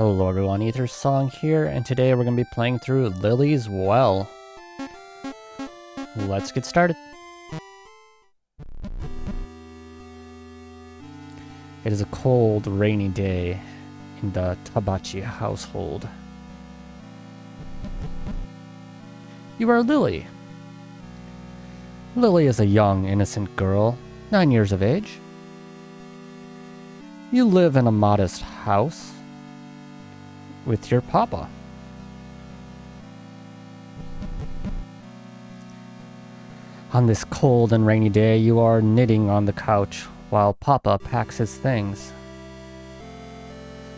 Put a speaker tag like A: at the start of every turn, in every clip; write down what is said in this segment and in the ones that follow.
A: Hello everyone, Ether Song here, and today we're going to be playing through Lily's Well. Let's get started. It is a cold, rainy day in the Tabachi household. You are Lily. Lily is a young, innocent girl, 9 years of age. You live in a modest house with your papa. On this cold and rainy day, you are knitting on the couch while papa packs his things.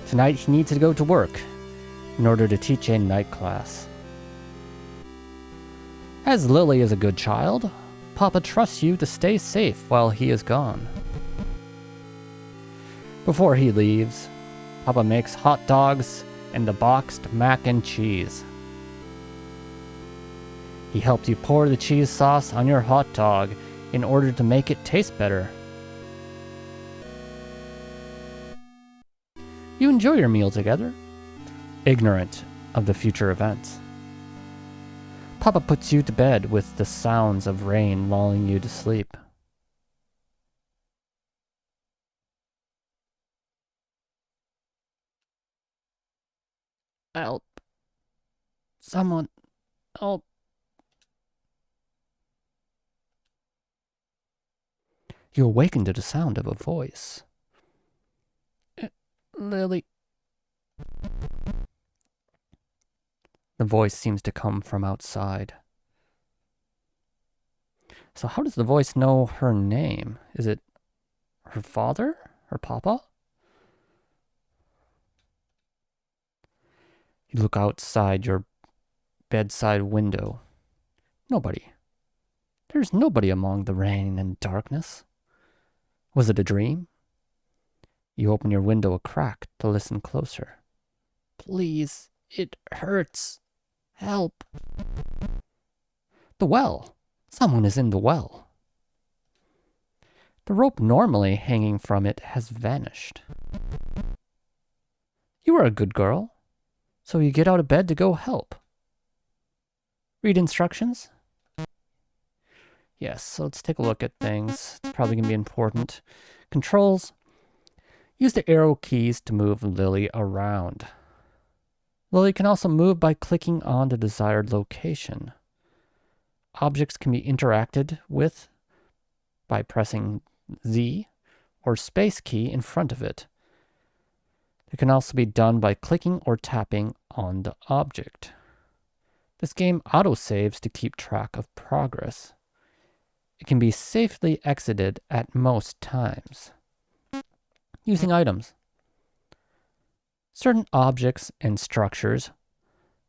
A: Tonight he needs to go to work in order to teach a night class. As Lily is a good child, papa trusts you to stay safe while he is gone. Before he leaves, papa makes hot dogs and the boxed mac and cheese. He helped you pour the cheese sauce on your hot dog in order to make it taste better. You enjoy your meal together, ignorant of the future events. Papa puts you to bed with the sounds of rain lulling you to sleep. Help. Someone. Help. You awaken to the sound of a voice. Lily. The voice seems to come from outside. So how does the voice know her name? Is it her father? Her papa? You look outside your bedside window. Nobody. There's nobody among the rain and darkness. Was it a dream? You open your window a crack to listen closer. Please, it hurts. Help. The well. Someone is in the well. The rope normally hanging from it has vanished. You are a good girl, so you get out of bed to go help. Read instructions? Yes, so let's take a look at things. It's probably going to be important. Controls. Use the arrow keys to move Lily around. Lily can also move by clicking on the desired location. Objects can be interacted with by pressing Z or space key in front of it. It can also be done by clicking or tapping on the object. This game autosaves to keep track of progress. It can be safely exited at most times. Using items. Certain objects and structures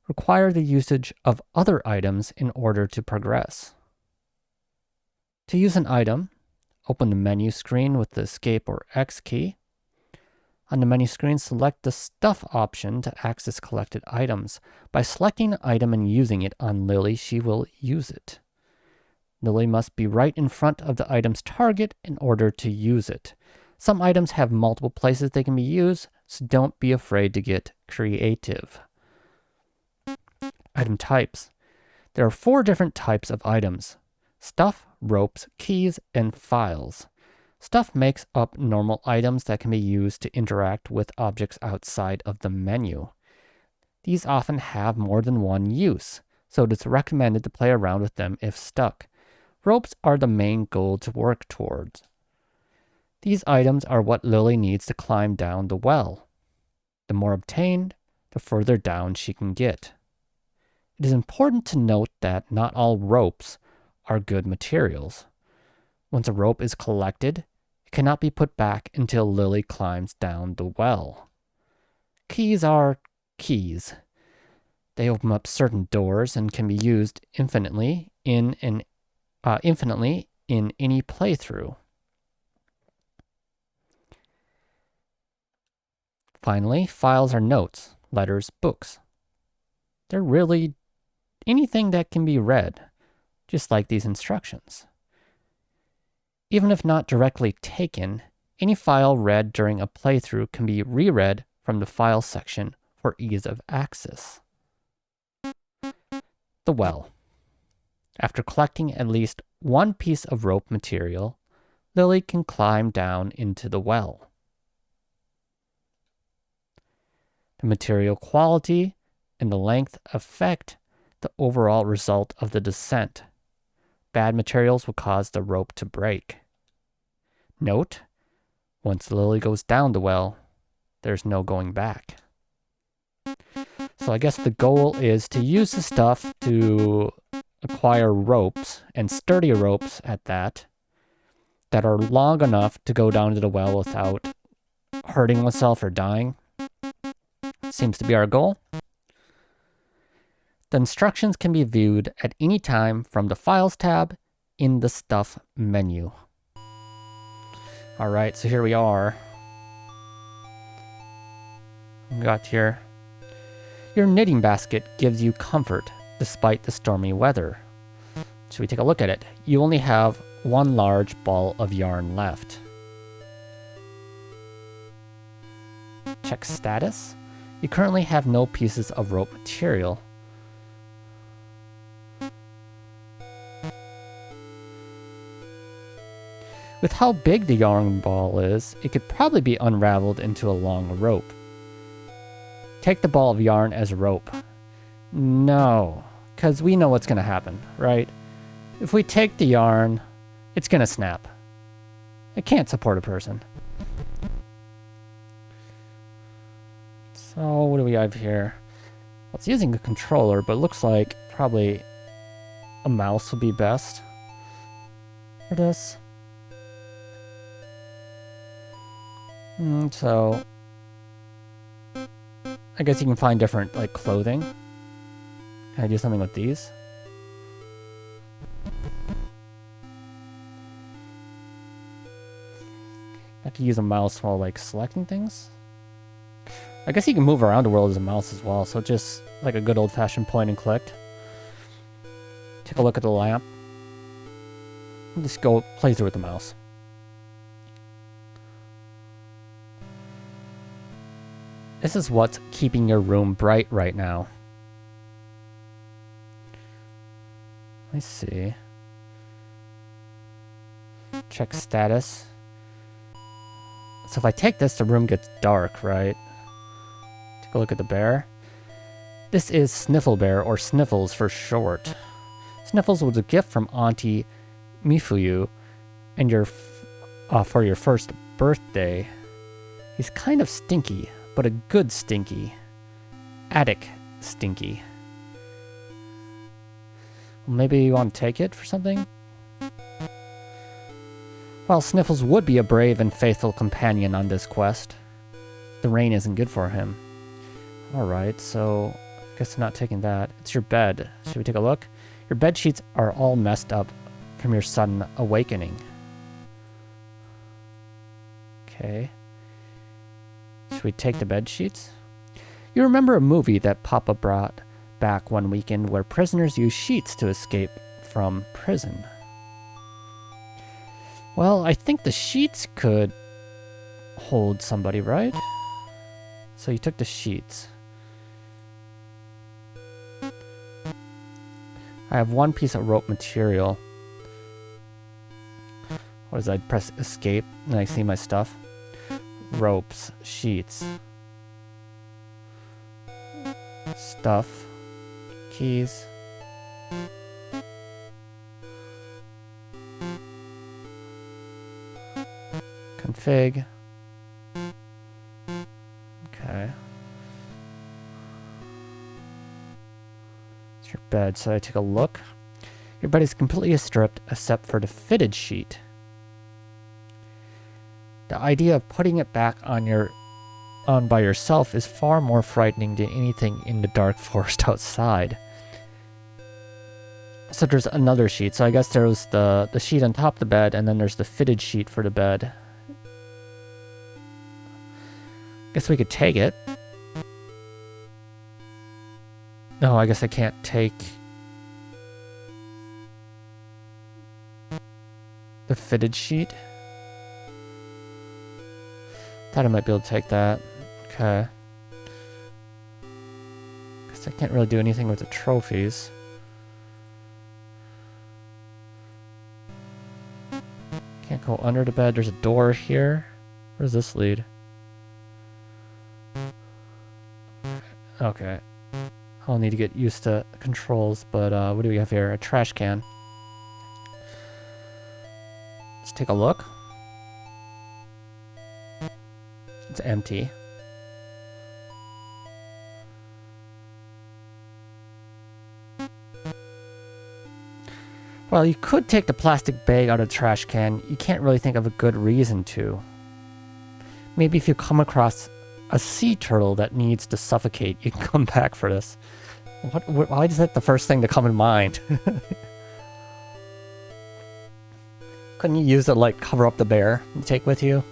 A: require the usage of other items in order to progress. To use an item, open the menu screen with the Escape or X key. On the menu screen, select the Stuff option to access collected items. By selecting an item and using it on Lily, she will use it. Lily must be right in front of the item's target in order to use it. Some items have multiple places they can be used, so don't be afraid to get creative. Item types. There are 4 different types of items: stuff, ropes, keys, and files. Stuff makes up normal items that can be used to interact with objects outside of the menu. These often have more than one use, so it is recommended to play around with them if stuck. Ropes are the main goal to work towards. These items are what Lily needs to climb down the well. The more obtained, the further down she can get. It is important to note that not all ropes are good materials. Once a rope is collected, it cannot be put back until Lily climbs down the well. Keys are keys. They open up certain doors and can be used infinitely in any playthrough. Finally, files are notes, letters, books. They're really anything that can be read, just like these instructions. Even if not directly taken, any file read during a playthrough can be reread from the file section for ease of access. The well. After collecting at least one piece of rope material, Lily can climb down into the well. The material quality and the length affect the overall result of the descent. Bad materials will cause the rope to break. Note, once Lily goes down the well, there's no going back. So I guess the goal is to use the stuff to acquire ropes, and sturdy ropes at that are long enough to go down to the well without hurting oneself or dying. Seems to be our goal. The instructions can be viewed at any time from the Files tab in the Stuff menu. Alright, so here we are. We got here. Your knitting basket gives you comfort despite the stormy weather. Should we take a look at it? You only have one large ball of yarn left. Check status. You currently have no pieces of rope material. With how big the yarn ball is, it could probably be unraveled into a long rope. Take the ball of yarn as rope. No, because we know what's going to happen, right? If we take the yarn, it's going to snap. It can't support a person. So what do we have here? Well, it's using a controller, but it looks like probably a mouse would be best for this. So I guess you can find different like clothing. Can I do something with these? I have to use a mouse while like selecting things. I guess you can move around the world as a mouse as well, so just like a good old-fashioned point and click. Take a look at the lamp. Just go play through with the mouse. This is what's keeping your room bright right now. Let's see. Check status. So if I take this, the room gets dark, right? Take a look at the bear. This is Sniffle Bear, or Sniffles for short. Sniffles was a gift from Auntie Mifuyu and for your first birthday. He's kind of stinky, but a good stinky. Attic stinky. Maybe you want to take it for something? While Sniffles would be a brave and faithful companion on this quest, the rain isn't good for him. Alright, so I guess I'm not taking that. It's your bed. Should we take a look? Your bed sheets are all messed up from your sudden awakening. Okay. Should we take the bed sheets? You remember a movie that Papa brought back one weekend where prisoners use sheets to escape from prison. Well, I think the sheets could hold somebody, right? So you took the sheets. I have one piece of rope material. What is that? I press escape and I see my stuff. Ropes, sheets, stuff, keys. Config. Okay. It's your bed, so I take a look. Your bed is completely stripped except for the fitted sheet. The idea of putting it back on by yourself is far more frightening than anything in the dark forest outside. So there's another sheet. So I guess there was the sheet on top of the bed, and then there's the fitted sheet for the bed. Guess we could take it. No, I guess I can't take the fitted sheet. Thought I might be able to take that. Okay. So I can't really do anything with the trophies. Can't go under the bed. There's a door here. Where does this lead? Okay. I'll need to get used to controls, but what do we have here? A trash can. Let's take a look. It's empty. Well, you could take the plastic bag out of the trash can. You can't really think of a good reason to. Maybe if you come across a sea turtle that needs to suffocate, you can come back for this. Why is that the first thing to come in mind? Couldn't you use it, like, cover up the bear and take with you?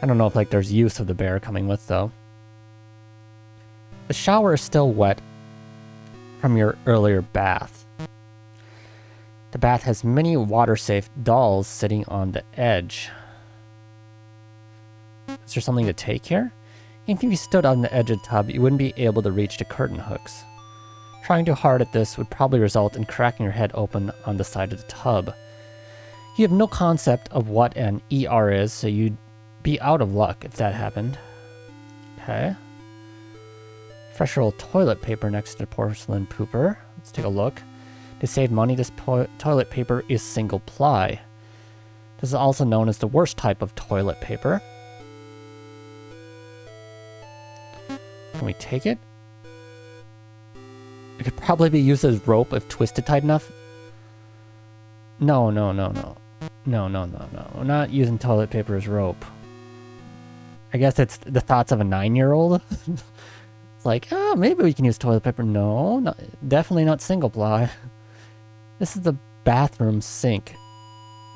A: I don't know if, like, there's use of the bear coming with, though. The shower is still wet from your earlier bath. The bath has many water-safe dolls sitting on the edge. Is there something to take here? If you stood on the edge of the tub, you wouldn't be able to reach the curtain hooks. Trying too hard at this would probably result in cracking your head open on the side of the tub. You have no concept of what an ER is, so you'd be out of luck if that happened. Okay. Fresh roll toilet paper next to the porcelain pooper. Let's take a look. To save money, this toilet paper is single ply. This is also known as the worst type of toilet paper. Can we take it? It could probably be used as rope if twisted tight enough. No. We're not using toilet paper as rope. I guess it's the thoughts of a 9-year-old. It's like, oh, maybe we can use toilet paper. No, definitely not single ply. This is the bathroom sink,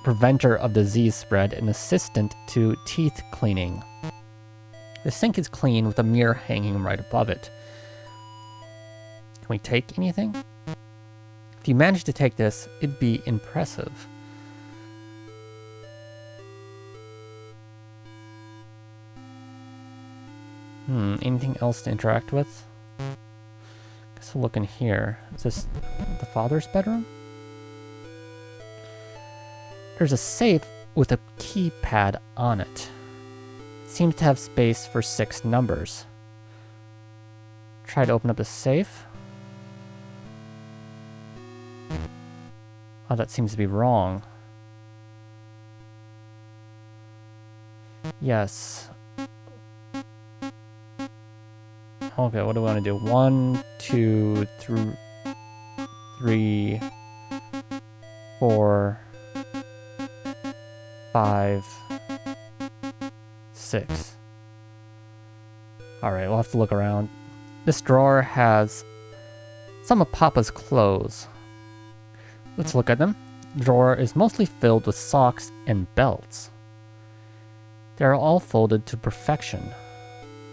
A: preventer of disease spread and assistant to teeth cleaning. The sink is clean with a mirror hanging right above it. Can we take anything? If you manage to take this, it'd be impressive. Anything else to interact with? Guess we'll look in here. Is this the father's bedroom? There's a safe with a keypad on it. It seems to have space for 6 numbers. Try to open up the safe. Oh, that seems to be wrong. Yes. Okay, what do we want to do? 1, 2, 3, 4, 5, 6. Alright, we'll have to look around. This drawer has some of Papa's clothes. Let's look at them. The drawer is mostly filled with socks and belts. They are all folded to perfection.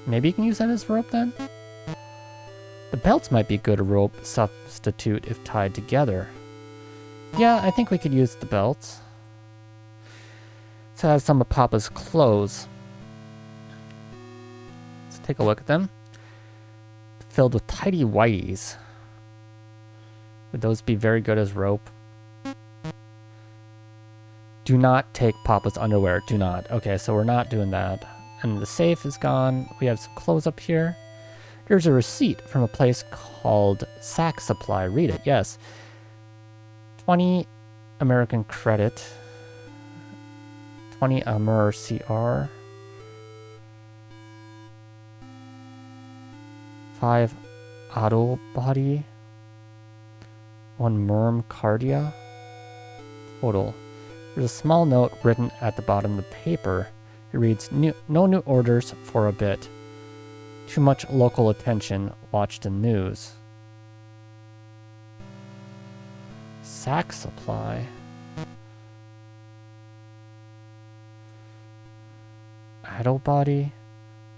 A: Maybe you can use that as rope then? The belts might be a good rope substitute if tied together. Yeah, I think we could use the belts. So it has some of Papa's clothes. Let's take a look at them. Filled with tidy whities. Would those be very good as rope? Do not take Papa's underwear. Do not. Okay, so we're not doing that. And the safe is gone. We have some clothes up here. There's a receipt from a place called Sack Supply. Read it. Yes. 20 American credit. 20 Amur CR. 5 Auto Body. 1 Merm Cardia. Total. There's a small note written at the bottom of the paper. It reads, no new orders for a bit. Too much local attention. Watch the news. Sack Supply. Idle Body.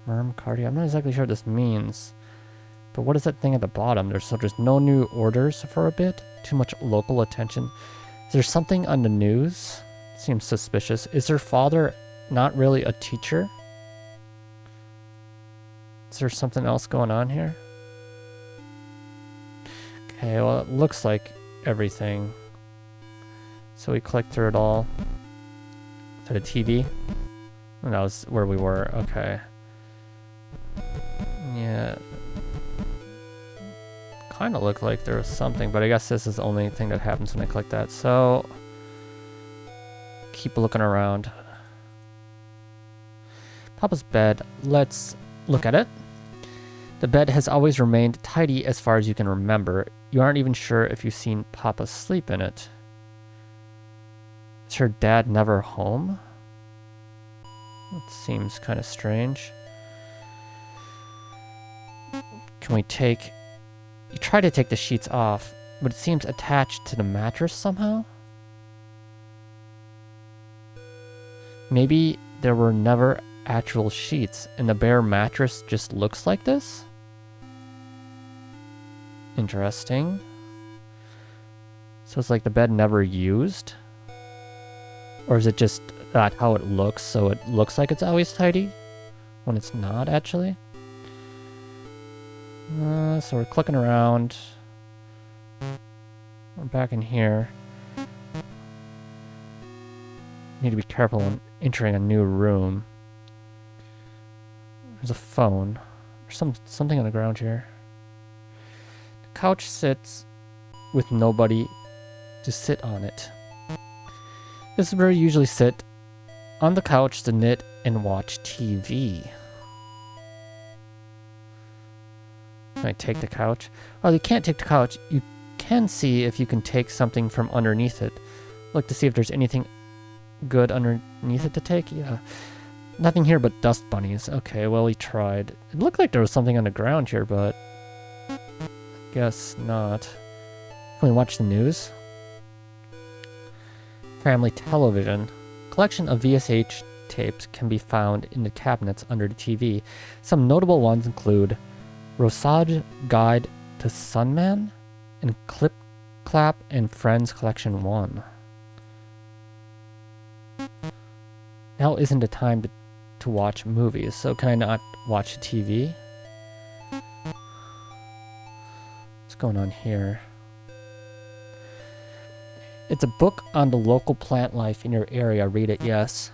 A: Merm Cardia. I'm not exactly sure what this means. But what is that thing at the bottom? There's no new orders for a bit. Too much local attention. Is there something on the news? Seems suspicious. Is her father not really a teacher? Is there something else going on here? Okay, well, it looks like everything. So we click through it all. To the TV. And that was where we were. Okay. Yeah. Kind of looked like there was something, but I guess this is the only thing that happens when I click that. So keep looking around. Papa's bed. Let's look at it. The bed has always remained tidy as far as you can remember. You aren't even sure if you've seen Papa sleep in it. Is her dad never home? That seems kind of strange. Can we take... You try to take the sheets off, but it seems attached to the mattress somehow? Maybe there were never actual sheets, and the bare mattress just looks like this? Interesting. So it's like the bed never used? Or is it just that how it looks, so it looks like it's always tidy when it's not actually? So we're clicking around. We're back in here. Need to be careful when entering a new room. There's a phone. There's something on the ground here. The couch sits with nobody to sit on it. This is where you usually sit on the couch to knit and watch TV. Can I take the couch? Well, you can't take the couch. You can see if you can take something from underneath it. Look to see if there's anything good underneath it to take. Yeah. Nothing here but dust bunnies. Okay, well, we tried. It looked like there was something on the ground here, but I guess not. Can we watch the news? Family television. Collection of VSH tapes can be found in the cabinets under the TV. Some notable ones include Rosage Guide to Sunman and Clip Clap and Friends Collection 1. Now isn't the time to watch movies, so can I not watch the TV? What's going on here? It's a book on the local plant life in your area. Read it, yes.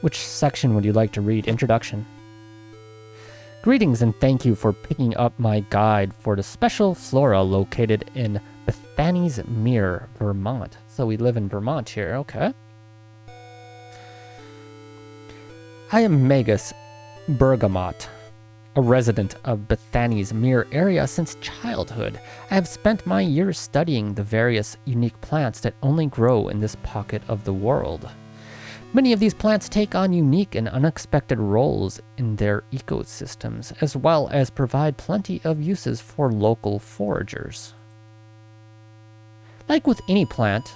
A: Which section would you like to read? Introduction. Greetings and thank you for picking up my guide for the special flora located in Bethany's Mere, Vermont. So we live in Vermont here, okay. I am Magus Bergamot, a resident of Bethany's Mere area since childhood. I have spent my years studying the various unique plants that only grow in this pocket of the world. Many of these plants take on unique and unexpected roles in their ecosystems, as well as provide plenty of uses for local foragers. Like with any plant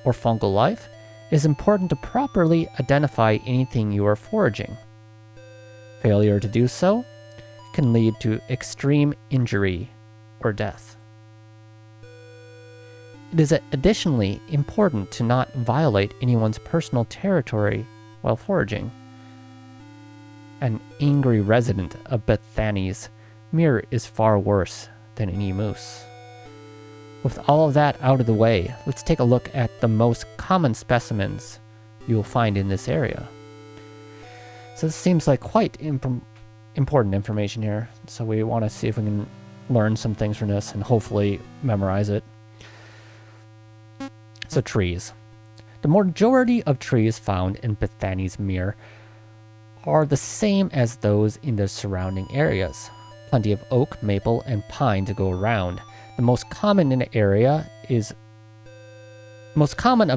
A: or fungal life, it is important to properly identify anything you are foraging. Failure to do so can lead to extreme injury or death. It is additionally important to not violate anyone's personal territory while foraging. An angry resident of Bethany's Mere is far worse than any moose. With all of that out of the way, let's take a look at the most common specimens you will find in this area. So this seems like quite important information here, so we want to see if we can learn some things from this and hopefully memorize it. So trees. The majority of trees found in Bethany's Mere are the same as those in the surrounding areas. Plenty of oak, maple, and pine to go around. The most common of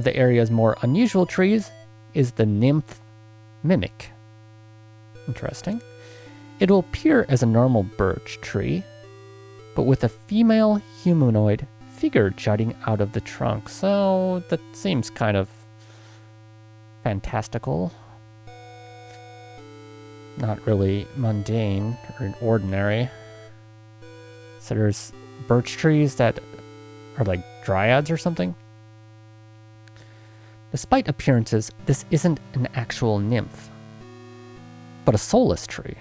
A: the area's more unusual trees is the nymph mimic. Interesting. It will appear as a normal birch tree, but with a female humanoid figure jutting out of the trunk. So that seems kind of fantastical. Not really mundane or ordinary. So there's birch trees that are like dryads or something. Despite appearances, this isn't an actual nymph, but a soulless tree.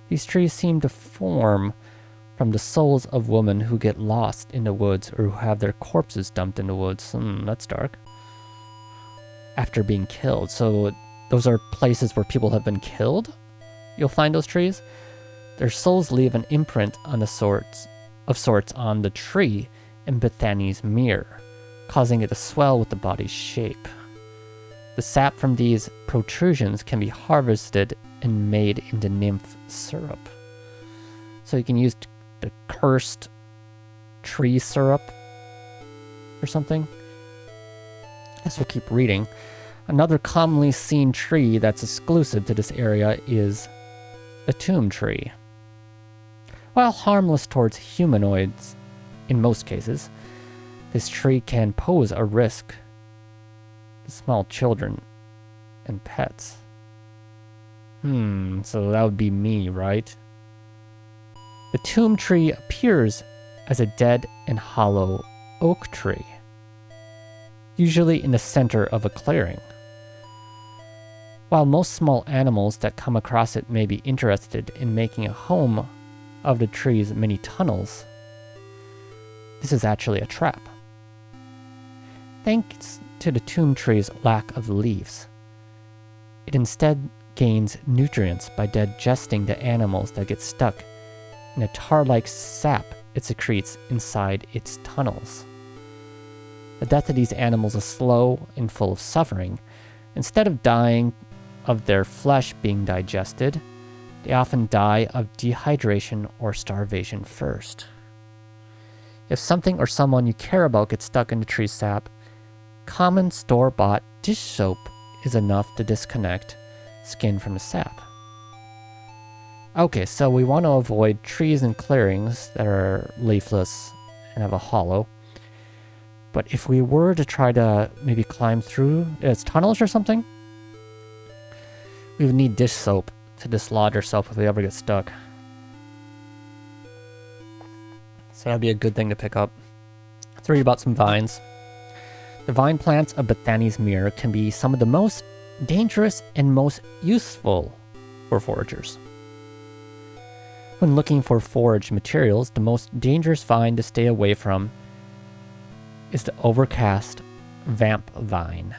A: These trees seem to form from the souls of women who get lost in the woods or who have their corpses dumped in the woods. That's dark. After being killed. So those are places where people have been killed? You'll find those trees? Their souls leave an imprint on the sorts on the tree in Bethany's mirror, causing it to swell with the body's shape. The sap from these protrusions can be harvested and made into nymph syrup. So you can use the cursed tree syrup or something. I guess we'll keep reading. Another commonly seen tree that's exclusive to this area is the tomb tree. While harmless towards humanoids in most cases, this tree can pose a risk to small children and pets. So that would be me, right? The tomb tree appears as a dead and hollow oak tree, usually in the center of a clearing. While most small animals that come across it may be interested in making a home of the tree's many tunnels, this is actually a trap. Thanks to the tomb tree's lack of leaves, it instead gains nutrients by digesting the animals that get stuck in a tar-like sap it secretes inside its tunnels. The death of these animals is slow and full of suffering. Instead of dying of their flesh being digested, they often die of dehydration or starvation first. If something or someone you care about gets stuck in the tree's sap, common store-bought dish soap is enough to disconnect skin from the sap. Okay, so we want to avoid trees and clearings that are leafless and have a hollow. But if we were to try to maybe climb through its tunnels or something, we would need dish soap to dislodge ourselves if we ever get stuck. So that'd be a good thing to pick up. Let's read about some vines. The vine plants of Bethany's mirror can be some of the most dangerous and most useful for foragers. When looking for forage materials, the most dangerous vine to stay away from is the overcast vamp vine.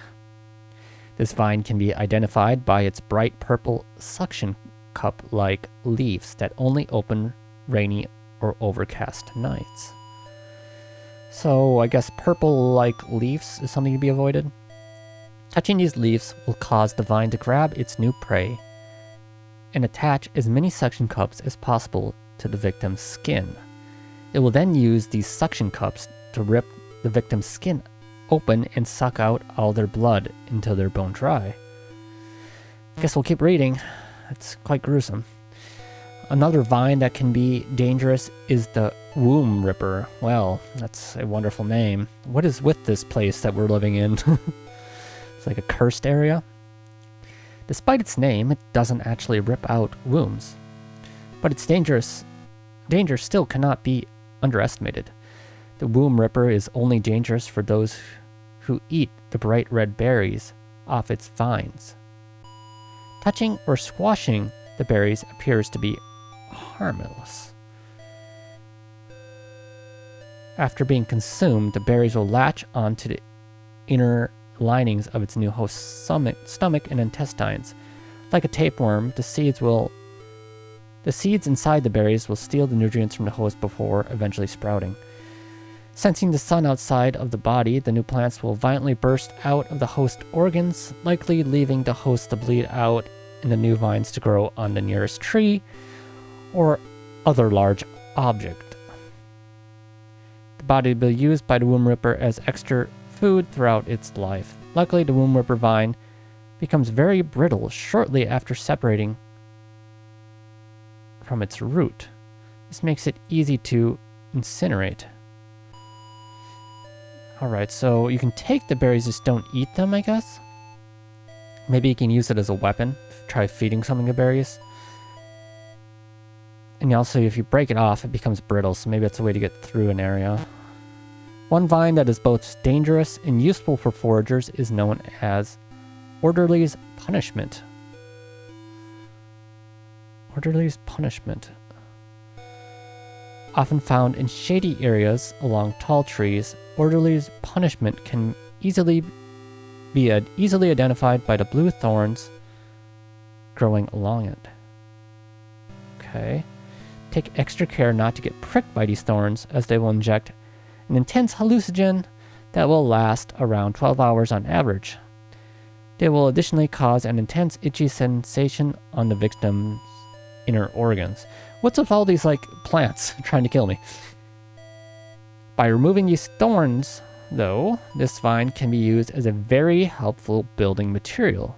A: This vine can be identified by its bright purple suction cup-like leaves that only open rainy or overcast nights. So I guess purple-like leaves is something to be avoided. Touching these leaves will cause the vine to grab its new prey and attach as many suction cups as possible to the victim's skin. It will then use these suction cups to rip the victim's skin open and suck out all their blood until they're bone dry. I guess we'll keep reading. It's quite gruesome. Another vine that can be dangerous is the womb ripper. Well, that's a wonderful name. What is with this place that we're living in? It's like a cursed area. Despite its name, it doesn't actually rip out wombs. But its danger still cannot be underestimated. The womb ripper is only dangerous for those who eat the bright red berries off its vines. Touching or squashing the berries appears to be harmless. After being consumed, the berries will latch onto the inner linings of its new host's stomach and intestines. Like a tapeworm, the seeds inside the berries will steal the nutrients from the host before eventually sprouting. Sensing the sun outside of the body, the new plants will violently burst out of the host organs, likely leaving the host to bleed out and the new vines to grow on the nearest tree or other large object. The body will be used by the womb ripper as extra food throughout its life. Luckily, the womb ripper vine becomes very brittle shortly after separating from its root. This makes it easy to incinerate. Alright, so you can take the berries, just don't eat them, I guess? Maybe you can use it as a weapon. Try feeding something the berries. And also, if you break it off, it becomes brittle, so maybe that's a way to get through an area. One vine that is both dangerous and useful for foragers is known as Orderly's Punishment. Orderly's Punishment. Often found in shady areas along tall trees, orderly's punishment can easily identified by the blue thorns growing along it. Okay. Take extra care not to get pricked by these thorns, as they will inject an intense hallucinogen that will last around 12 hours on average. They will additionally cause an intense itchy sensation on the victim's inner organs. What's with all these, like, plants trying to kill me? By removing these thorns, though, this vine can be used as a very helpful building material.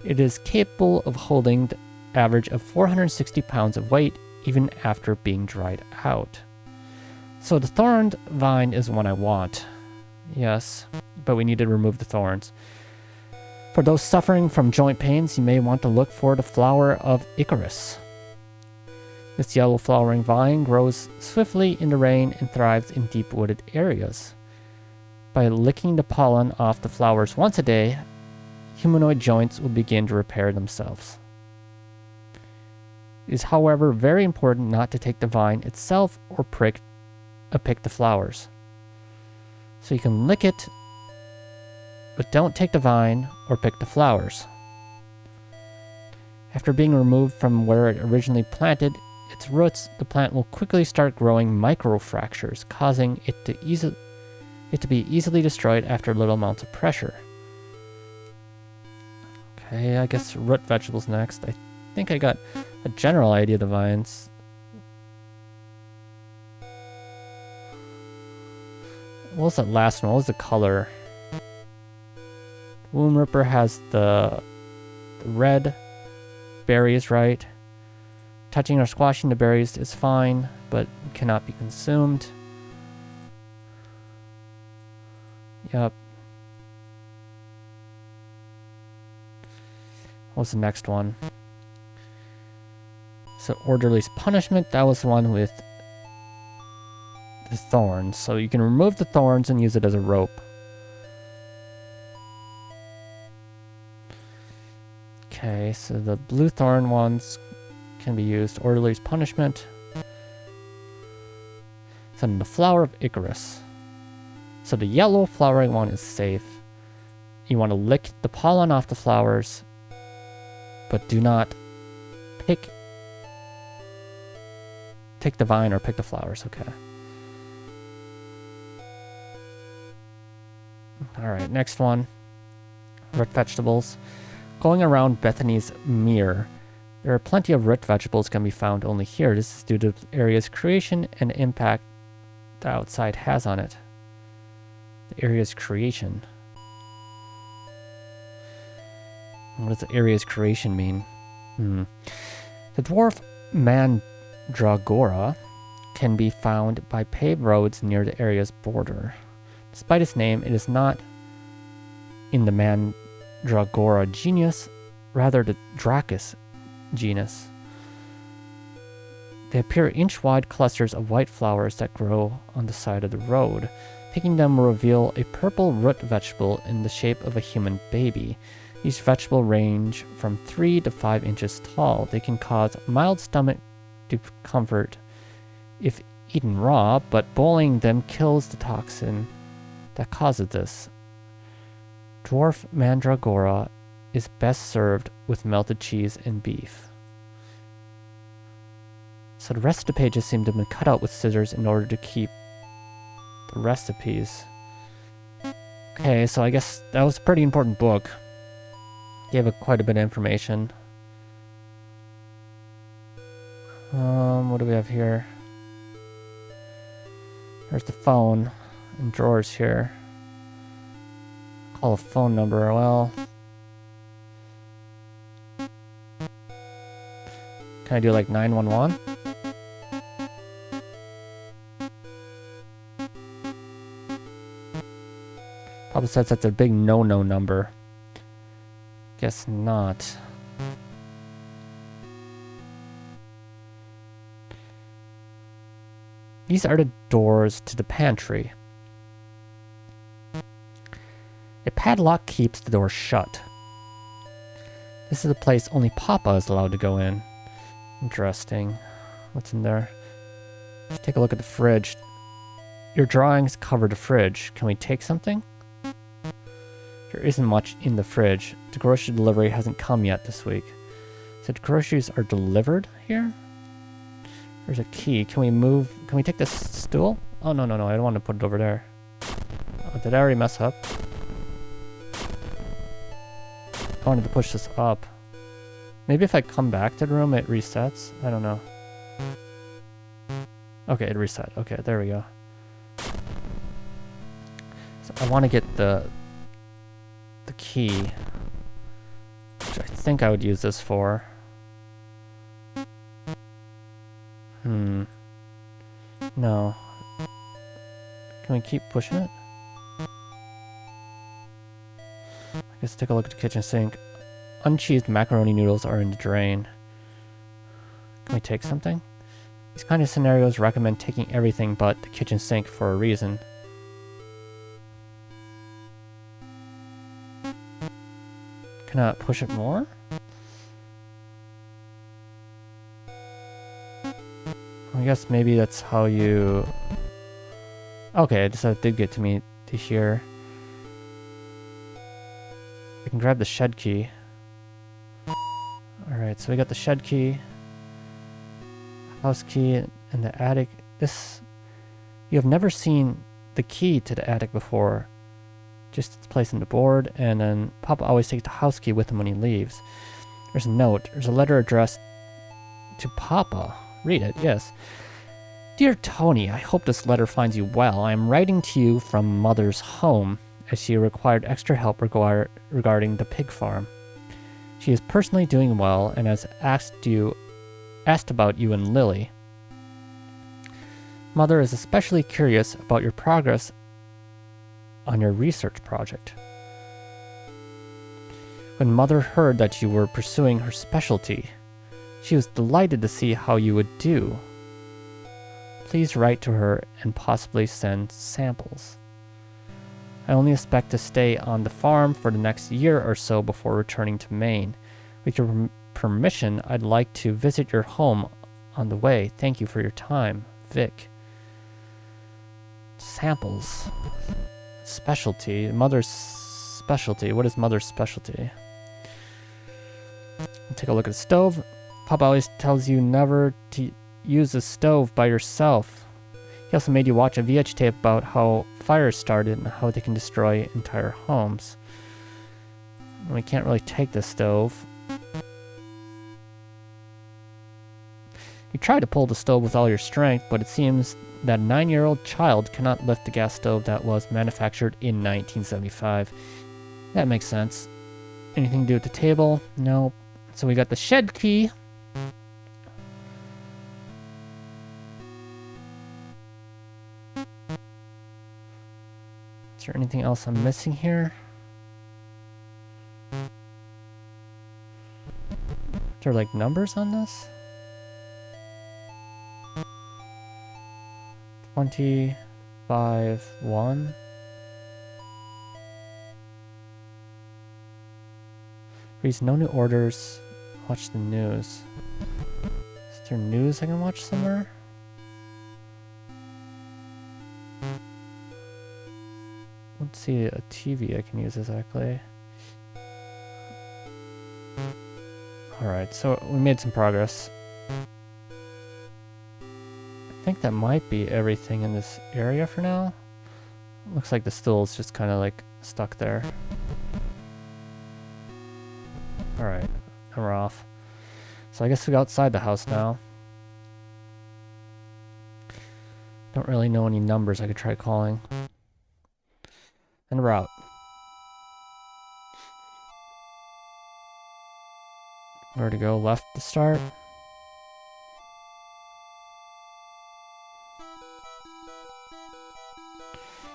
A: It is capable of holding the average of 460 pounds of weight even after being dried out. So the thorned vine is one I want. Yes, but we need to remove the thorns. For those suffering from joint pains, you may want to look for the flower of Icarus. This yellow flowering vine grows swiftly in the rain and thrives in deep wooded areas. By licking the pollen off the flowers once a day, humanoid joints will begin to repair themselves. It is, however, very important not to take the vine itself or pick the flowers. So you can lick it, but don't take the vine or pick the flowers. After being removed from where it originally planted its roots, the plant will quickly start growing microfractures, causing it to be easily destroyed after little amounts of pressure. Okay, I guess root vegetables next. I think I got a general idea of the vines. What was that last one? What was the color? Womb Ripper has the red berries, right? Touching or squashing the berries is fine, but cannot be consumed. Yep. What's the next one? So Orderly's Punishment, that was the one with the thorns. So you can remove the thorns and use it as a rope. Okay, so the blue thorn ones can be used. Orderly's Punishment. So then the Flower of Icarus. So the yellow flowering one is safe. You want to lick the pollen off the flowers, but do not take the vine or pick the flowers, okay? Alright, next one. Root vegetables. Going around Bethany's Mere, there are plenty of root vegetables can be found only here. This is due to the area's creation and the impact the outside has on it. The area's creation. What does the area's creation mean? The dwarf Mandragora can be found by paved roads near the area's border. Despite its name, it is not in the Mandragora genus, rather the Dracus genus. They appear inch-wide clusters of white flowers that grow on the side of the road. Picking them will reveal a purple root vegetable in the shape of a human baby. These vegetables range from 3 to 5 inches tall. They can cause mild stomach discomfort if eaten raw, but boiling them kills the toxin that causes this. Dwarf Mandragora is best served with melted cheese and beef. So the rest of the pages seem to have been cut out with scissors in order to keep the recipes. Okay, so I guess that was a pretty important book. Gave it quite a bit of information. What do we have here? There's the phone and drawers here. Call a phone number, well. Can I do like 911? Probably says that's a big no-no number. Guess not. These are the doors to the pantry. A padlock keeps the door shut. This is a place only Papa is allowed to go in. Interesting. What's in there? Let's take a look at the fridge. Your drawings cover the fridge. Can we take something? There isn't much in the fridge. The grocery delivery hasn't come yet this week. So the groceries are delivered here? There's a key. Can we take this stool? Oh, no, I don't want to put it over there. Oh, did I already mess up? I wanted to push this up. Maybe if I come back to the room, it resets? I don't know. Okay, it reset. Okay, there we go. So I want to get the key, which I think I would use this for. No. Can we keep pushing it? I guess take a look at the kitchen sink. Uncheesed macaroni noodles are in the drain. Can we take something? These kind of scenarios recommend taking everything but the kitchen sink for a reason. Can I push it more? I guess maybe that's how you... Okay, that did get to me to here. We can grab the shed key. Alright, so we got the shed key, house key, and the attic. You have never seen the key to the attic before. Just it's placed in the board, and then Papa always takes the house key with him when he leaves. There's a note. There's a letter addressed to Papa. Read it, yes. Dear Tony, I hope this letter finds you well. I am writing to you from Mother's home, as she required extra help regarding the pig farm. She is personally doing well and has asked about you and Lily. Mother is especially curious about your progress on your research project. When Mother heard that you were pursuing her specialty, she was delighted to see how you would do. Please write to her and possibly send samples. I only expect to stay on the farm for the next year or so before returning to Maine. With your permission, I'd like to visit your home on the way. Thank you for your time. Vic. Samples. Specialty. Mother's specialty. What is Mother's specialty? Take a look at the stove. Papa always tells you never to use the stove by yourself. He also made you watch a VH tape about how fires started and how they can destroy entire homes. We can't really take the stove. You try to pull the stove with all your strength, but it seems that a 9-year-old child cannot lift the gas stove that was manufactured in 1975. That makes sense. Anything to do with the table? No. So we got the shed key. Is there anything else I'm missing here? Are there like numbers on this? 25-1. Reads no new orders. Watch the news. Is there news I can watch somewhere? Let's see a TV I can use exactly. Alright, so we made some progress. I think that might be everything in this area for now. Looks like the stool's just kind of like stuck there. Alright, and we're off. So I guess we go outside the house now. Don't really know any numbers I could try calling. And we're out. Where to go? Left to start.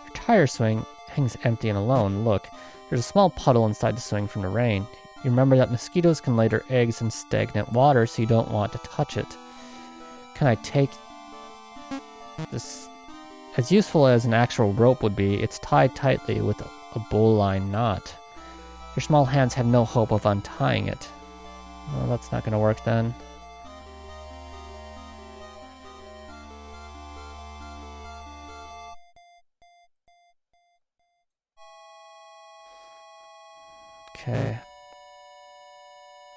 A: Your tire swing hangs empty and alone. Look, there's a small puddle inside the swing from the rain. You remember that mosquitoes can lay their eggs in stagnant water, so you don't want to touch it. Can I take this? As useful as an actual rope would be, it's tied tightly with a bowline knot. Your small hands have no hope of untying it. Well, that's not going to work then. Okay.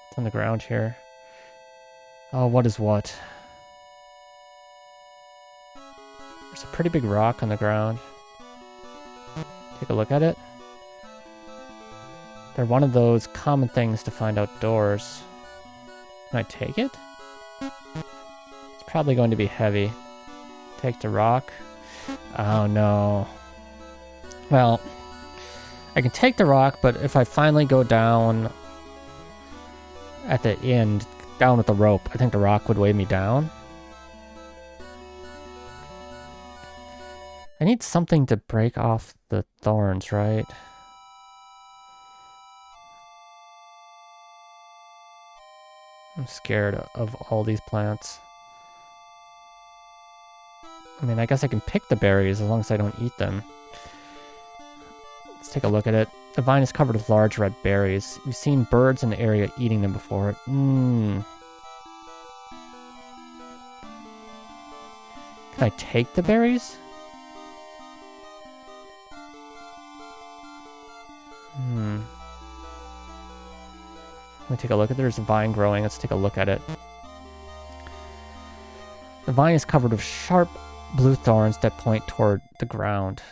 A: What's on the ground here? Oh, what is what? There's a pretty big rock on the ground. Take a look at it. They're one of those common things to find outdoors. Can I take it? It's probably going to be heavy. Take the rock. Oh no. Well, I can take the rock, but if I finally go down at the end, down with the rope, I think the rock would weigh me down. I need something to break off the thorns, right? I'm scared of all these plants. I mean, I guess I can pick the berries as long as I don't eat them. Let's take a look at it. The vine is covered with large red berries. We've seen birds in the area eating them before. Can I take the berries? Let me take a look at it. There's a vine growing. Let's take a look at it. The vine is covered with sharp blue thorns that point toward the ground.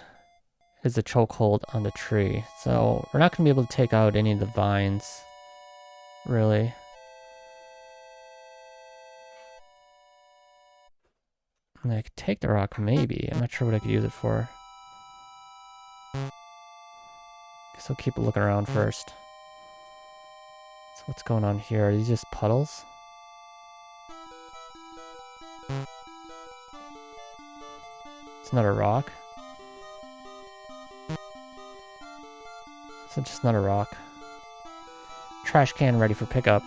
A: Is a chokehold on the tree. So we're not going to be able to take out any of the vines, really. And I could take the rock, maybe. I'm not sure what I could use it for. Guess I'll keep looking around first. So what's going on here? Are these just puddles? It's not a rock. It's just not a rock. Trash can ready for pickup.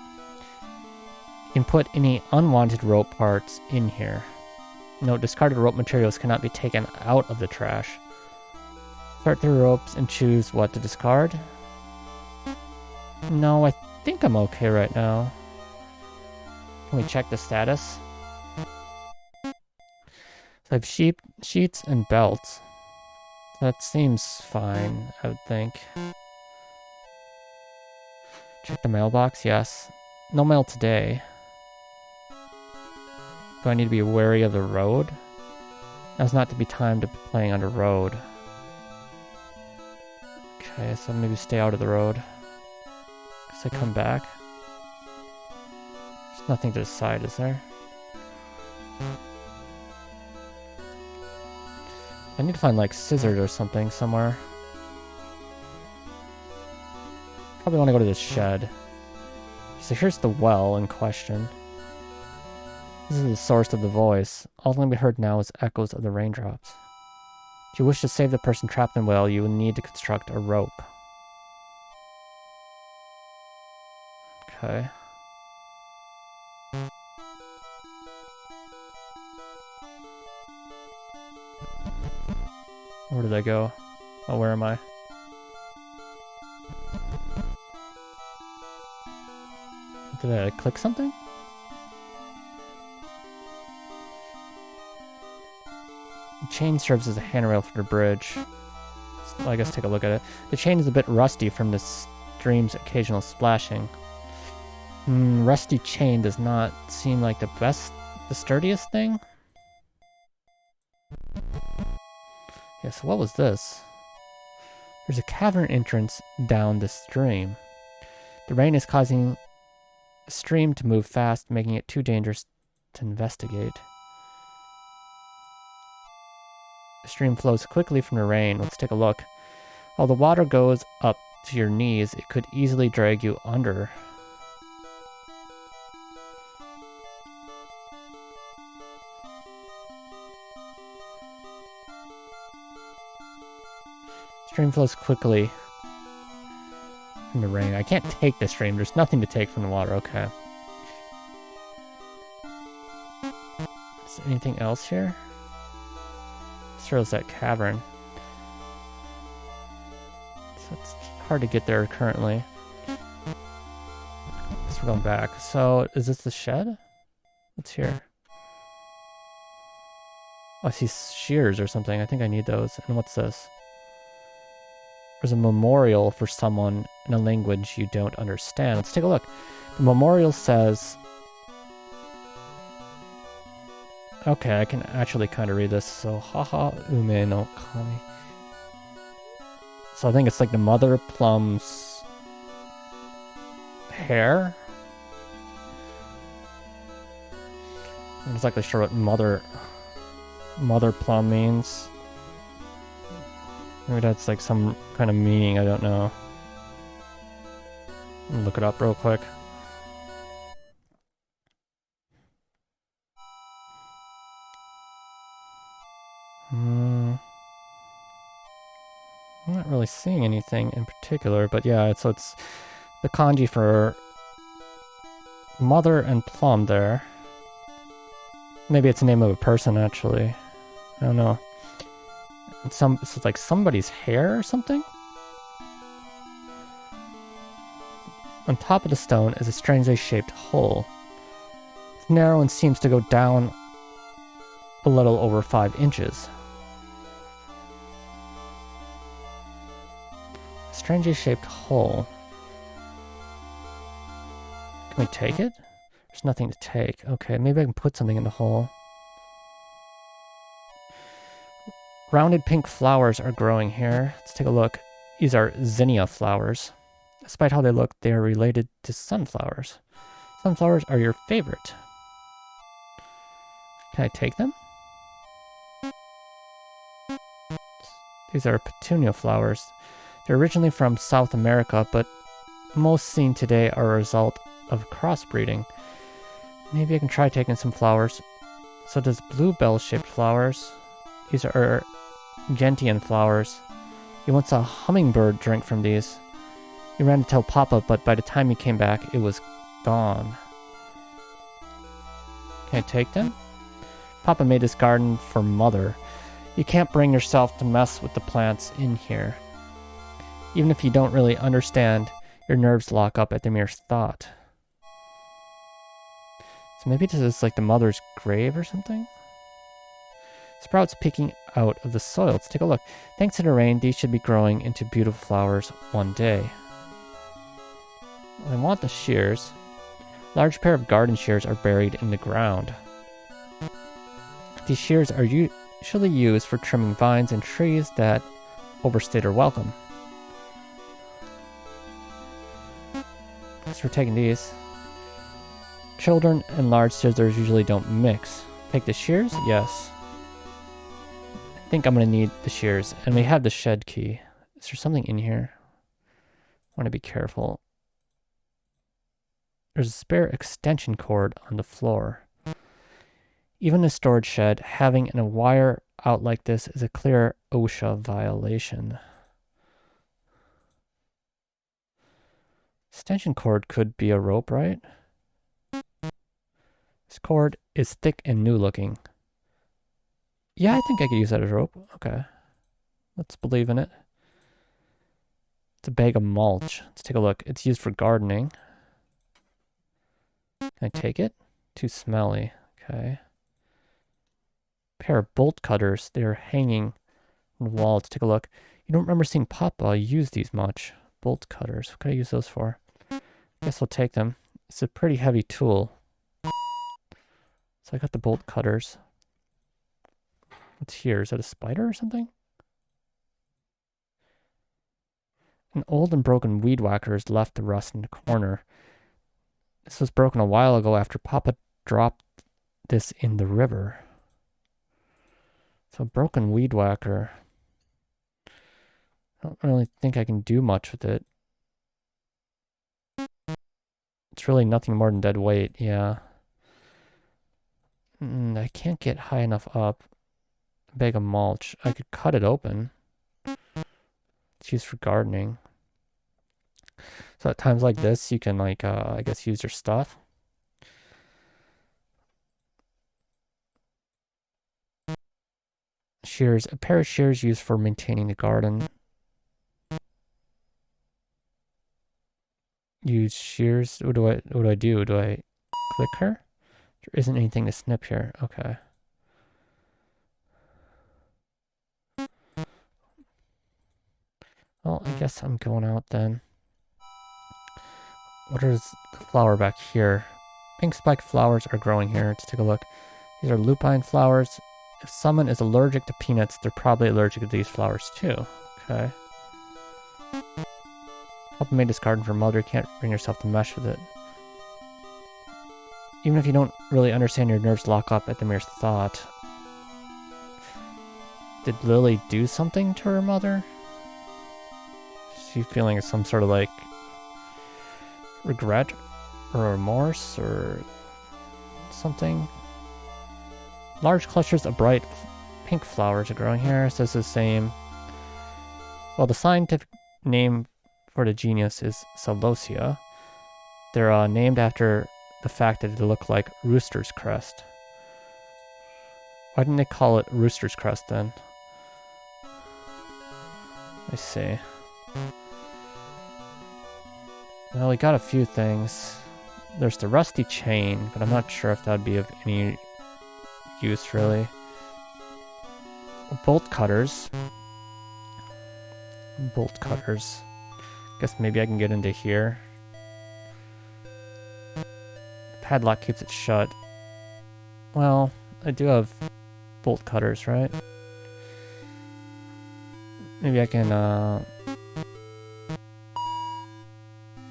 A: You can put any unwanted rope parts in here. Note, discarded rope materials cannot be taken out of the trash. Sort through ropes and choose what to discard. No, I think I'm okay right now. Can we check the status? So I have sheets and belts. That seems fine, I would think. Check the mailbox, yes. No mail today. Do I need to be wary of the road? Now's not to be time to be playing on the road. Okay, so maybe stay out of the road. Guess I come back. There's nothing to the side, is there? I need to find like scissors or something somewhere. Probably want to go to this shed. So here's the well in question. This is the source of the voice. All that can be heard now is echoes of the raindrops. If you wish to save the person trapped in the well, you will need to construct a rope. Okay. Where did I go? Oh, where am I? Did I click something? The chain serves as a handrail for the bridge. So I guess take a look at it. The chain is a bit rusty from the stream's occasional splashing. Rusty chain does not seem like the sturdiest thing. Yeah, so what was this? There's a cavern entrance down the stream. The rain is causing the stream to move fast, making it too dangerous to investigate. The stream flows quickly from the rain. Let's take a look. While the water goes up to your knees, it could easily drag you under. Stream flows quickly from the rain. I can't take the stream. There's nothing to take from the water. Okay. Is there anything else here? Sure, it's that cavern. So it's hard to get there currently. So we're going back. So is this the shed? What's here? Oh, I see shears or something. I think I need those. And what's this? There's a memorial for someone in a language you don't understand. Let's take a look. The memorial says... Okay, I can actually kind of read this. So, haha ume no kami. So I think it's like the mother plum's hair. I'm not exactly sure what mother plum means. Maybe that's like some kind of meaning, I don't know. I'll look it up real quick. I'm not really seeing anything in particular, but yeah, so it's the kanji for mother and plum there. Maybe it's the name of a person, actually. I don't know. And so it's like somebody's hair or something? On top of the stone is a strangely shaped hole. It's narrow and seems to go down a little over 5 inches. A strangely shaped hole. Can we take it? There's nothing to take. Okay, maybe I can put something in the hole. Rounded pink flowers are growing here. Let's take a look. These are zinnia flowers. Despite how they look, they are related to sunflowers. Sunflowers are your favorite. Can I take them? These are petunia flowers. They're originally from South America, but most seen today are a result of crossbreeding. Maybe I can try taking some flowers. So does bluebell-shaped flowers. These are gentian flowers. You once saw a hummingbird drink from these. You ran to tell Papa, but by the time he came back, it was gone. Can I take them? Papa made this garden for Mother. You can't bring yourself to mess with the plants in here. Even if you don't really understand, your nerves lock up at the mere thought. So maybe this is like the mother's grave or something? Sprouts peeking out of the soil. Let's take a look. Thanks to the rain, these should be growing into beautiful flowers one day. I want the shears. A large pair of garden shears are buried in the ground. These shears are usually used for trimming vines and trees that overstay their welcome. Thanks for taking these. Children and large scissors usually don't mix. Take the shears? Yes. I think I'm going to need the shears. And we have the shed key. Is there something in here? I want to be careful. There's a spare extension cord on the floor. Even in a storage shed, having a wire out like this is a clear OSHA violation. Extension cord could be a rope, right? This cord is thick and new looking. Yeah, I think I could use that as a rope. Okay. Let's believe in it. It's a bag of mulch. Let's take a look. It's used for gardening. Can I take it? Too smelly. Okay. Pair of bolt cutters. They're hanging on the wall. Let's take a look. You don't remember seeing Papa use these much. Bolt cutters. What can I use those for? Guess I'll take them. It's a pretty heavy tool. So I got the bolt cutters. What's here? Is that a spider or something? An old and broken weed whacker is left to rust in the corner. This was broken a while ago after Papa dropped this in the river. So a broken weed whacker. I don't really think I can do much with it. It's really nothing more than dead weight, yeah. I can't get high enough up. A bag of mulch. I could cut it open. It's used for gardening. So at times like this, you can like, I guess use your stuff. Shears. A pair of shears used for maintaining the garden. Use shears. What do I do? Do I click her? There isn't anything to snip here. Okay. Well, I guess I'm going out then. What is the flower back here? Pink spiked flowers are growing here. Let's take a look. These are lupine flowers. If someone is allergic to peanuts, they're probably allergic to these flowers too. Okay. Papa made this garden for mother. You can't bring yourself to mesh with it. Even if you don't really understand, your nerves lock up at the mere thought. Did Lily do something to her mother? Is she feeling some sort of like regret or remorse or something? Large clusters of bright pink flowers are growing here. It says the same. Well, the scientific name for the genus is Celosia. They're named after the fact that they look like rooster's crest. Why didn't they call it rooster's crest then? I see. Well, we got a few things. There's the rusty chain, but I'm not sure if that'd be of any use really. Bolt cutters. Bolt cutters. Guess maybe I can get into here. Padlock keeps it shut. Well, I do have bolt cutters, right? Maybe I can,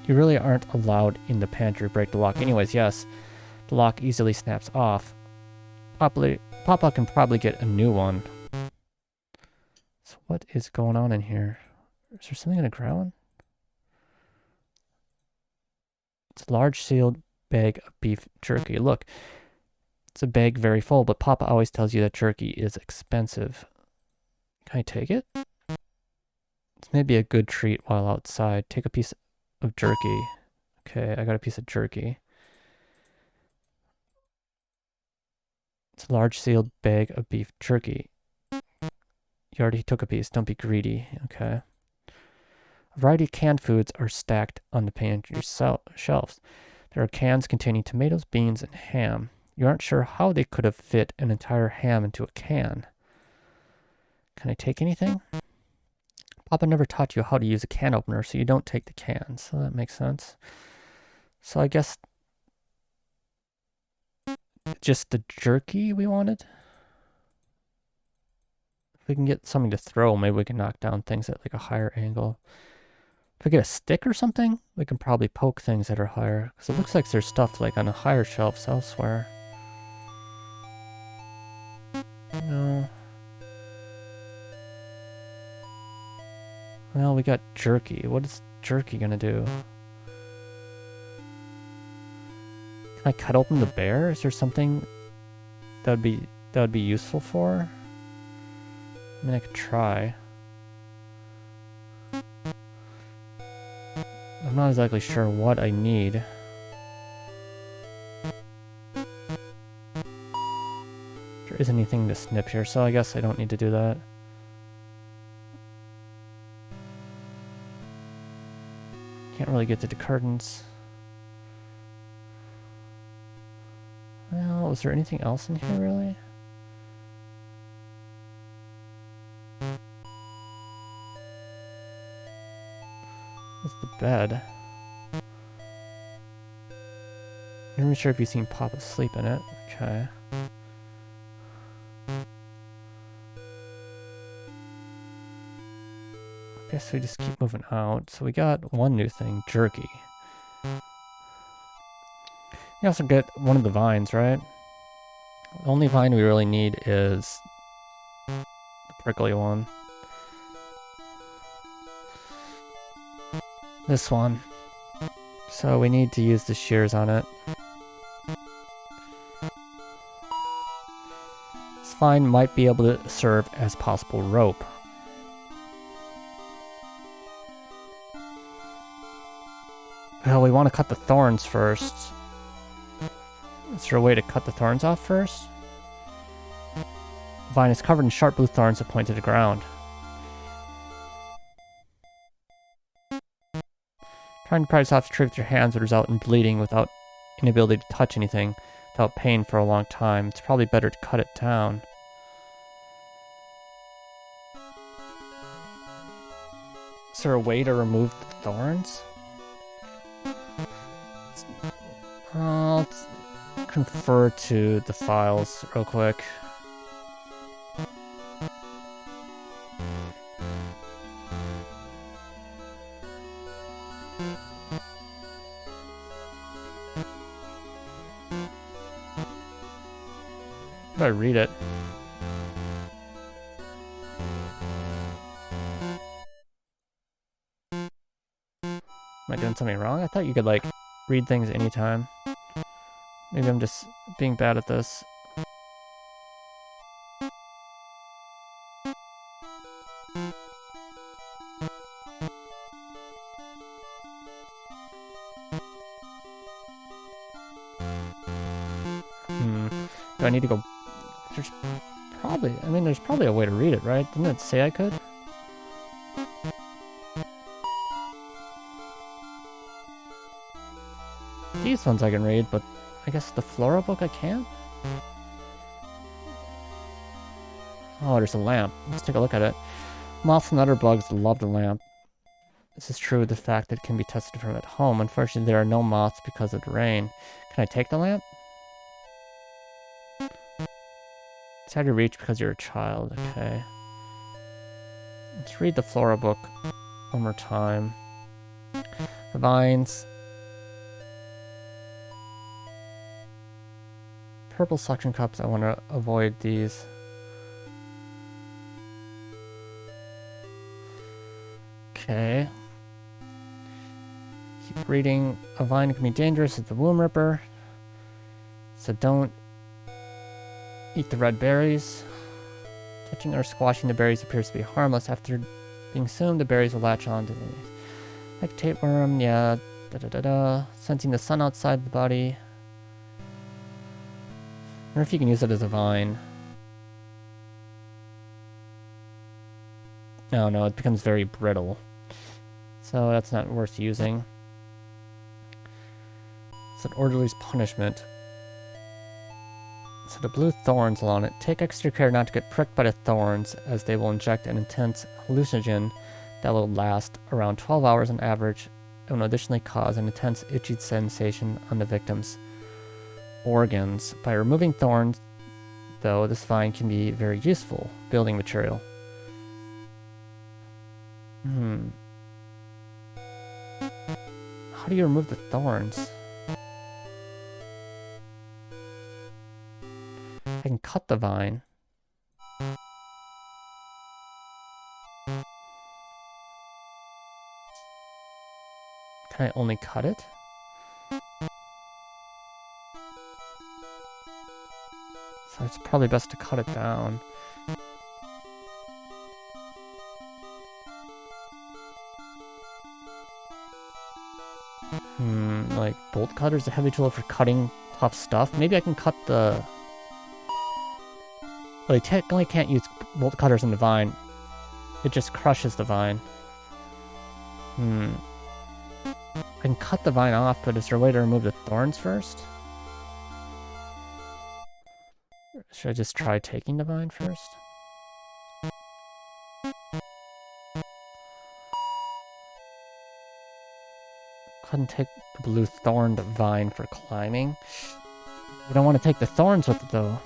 A: You really aren't allowed in the pantry to break the lock. Anyways, yes, the lock easily snaps off. Papa can probably get a new one. So what is going on in here? Is there something in the ground? It's a large sealed bag of beef jerky. Look, it's a bag very full, but Papa always tells you that jerky is expensive. Can I take it? It's maybe a good treat while outside. Take a piece of jerky. Okay, I got a piece of jerky. It's a large sealed bag of beef jerky. You already took a piece. Don't be greedy. Okay. A variety of canned foods are stacked on the pantry shelves. There are cans containing tomatoes, beans, and ham. You aren't sure how they could have fit an entire ham into a can. Can I take anything? Papa never taught you how to use a can opener, so you don't take the cans. So that makes sense. So I guess just the jerky we wanted? If we can get something to throw, maybe we can knock down things at like a higher angle. If we get a stick or something, we can probably poke things that are higher. Because it looks like there's stuff like on the higher shelves elsewhere. No. Well, we got jerky. What is jerky gonna do? Can I cut open the bear? Is there something that would be useful for? I mean, I could try. I'm not exactly sure what I need. There isn't anything to snip here, so I guess I don't need to do that. Can't really get to the curtains. Well, is there anything else in here, really? That's the bed. I'm not sure if you've seen Papa sleep in it. Okay. I guess we just keep moving out. So we got one new thing, jerky. You also get one of the vines, right? The only vine we really need is the prickly one. This one. So we need to use the shears on it. This vine might be able to serve as possible rope. Well, we want to cut the thorns first. Is there a way to cut the thorns off first? The vine is covered in sharp blue thorns that point to the ground. Trying to pry this off the tree with your hands would result in bleeding without inability to touch anything, without pain for a long time. It's probably better to cut it down. Is there a way to remove the thorns? Let's confer to the files real quick. How do I read it? Am I doing something wrong? I thought you could, like, read things anytime. Maybe I'm just being bad at this. Do I need to go... There's probably a way to read it, right? Didn't it say I could? These ones I can read, but I guess the Flora book I can't? Oh, there's a lamp. Let's take a look at it. Moths and other bugs love the lamp. This is true of the fact that it can be tested from at home. Unfortunately, there are no moths because of the rain. Can I take the lamp? It's out of reach because you're a child. Okay. Let's read the Flora book one more time. The vines. Purple suction cups. I want to avoid these. Okay. Keep reading. A vine can be dangerous. It's a womb ripper. So don't eat the red berries. Touching or squashing the berries appears to be harmless. After being consumed, the berries will latch on to things. Like tapeworm, yeah. Sensing the sun outside the body. I wonder if you can use it as a vine. Oh no, it becomes very brittle. So that's not worth using. It's an orderly's punishment. So the blue thorns along it. Take extra care not to get pricked by the thorns, as they will inject an intense hallucinogen that will last around 12 hours on average and will additionally cause an intense itchy sensation on the victim's organs. By removing thorns, though, this vine can be very useful building material. How do you remove the thorns? I can cut the vine. Can I only cut it? So it's probably best to cut it down. Like bolt cutter's a heavy tool for cutting tough stuff. Maybe I can cut the... Well, you technically can't use bolt cutters in the vine. It just crushes the vine. I can cut the vine off, but is there a way to remove the thorns first? Should I just try taking the vine first? Couldn't take the blue thorned vine for climbing. I don't want to take the thorns with it though.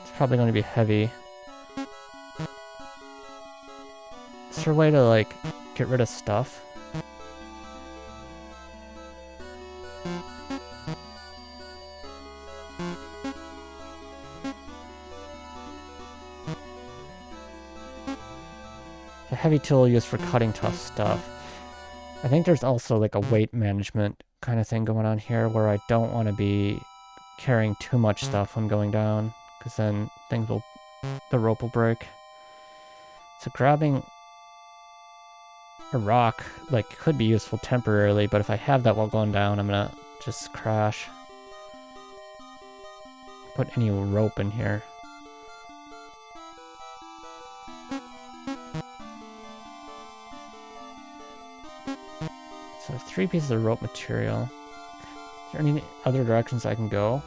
A: It's probably going to be heavy. Is there a way to like get rid of stuff? A heavy tool used for cutting tough stuff. I think there's also like a weight management kind of thing going on here where I don't want to be carrying too much stuff when going down, because then the rope will break. So grabbing a rock like could be useful temporarily, but if I have that while going down, I'm gonna just crash. Put any rope in here. So 3 pieces of rope material. Is there any other directions I can go?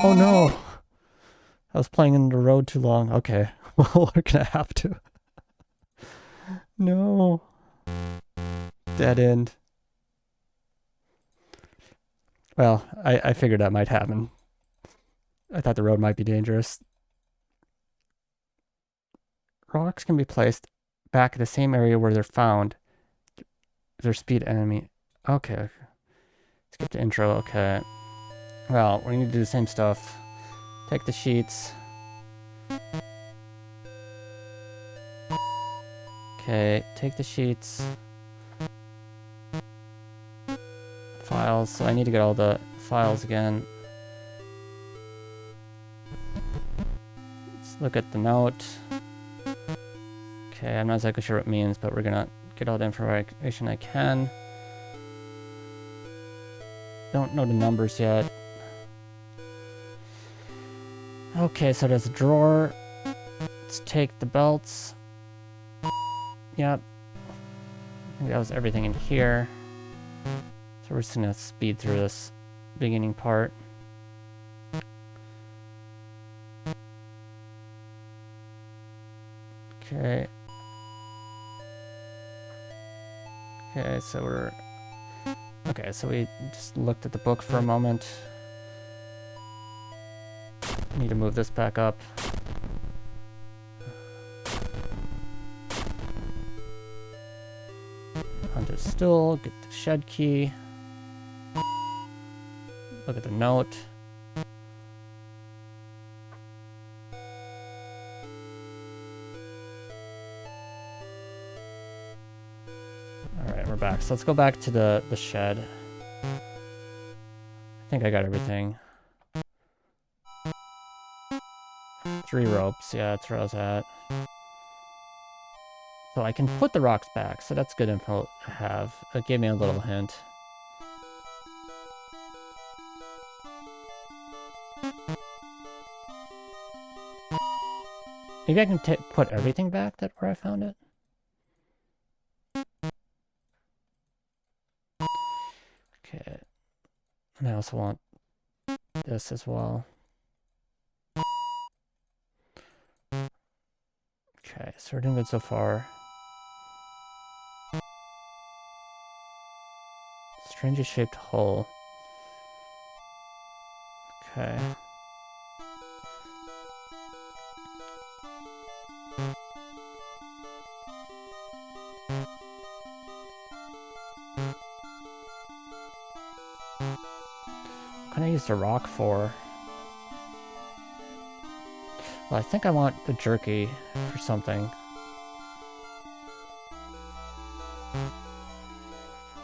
A: Oh no! I was playing in the road too long. Okay, well, we're gonna have to. No. Dead end. Well, I figured that might happen. I thought the road might be dangerous. Rocks can be placed back at the same area where they're found. Their speed enemy. Okay. Skip the intro. Okay. Well, we need to do the same stuff. Take the sheets. Okay, take the sheets. Files. So I need to get all the files again. Let's look at the note. Okay, I'm not exactly sure what it means, but we're gonna get all the information I can. Don't know the numbers yet. Okay, so there's a drawer. Let's take the belts. Yep. I think that was everything in here. So we're just gonna speed through this beginning part. Okay. Okay, so we just looked at the book for a moment. Need to move this back up. Onto the stool, get the shed key. Look at the note. Alright, we're back. So let's go back to the shed. I think I got everything. 3 ropes, yeah, that's where I was at. So I can put the rocks back, so that's good info to have. It gave me a little hint. Maybe I can put everything back where I found it? Okay. And I also want this as well. Okay, so we're doing good so far. Strangely shaped hole. Okay. What can I use the rock for? Well, I think I want the jerky for something.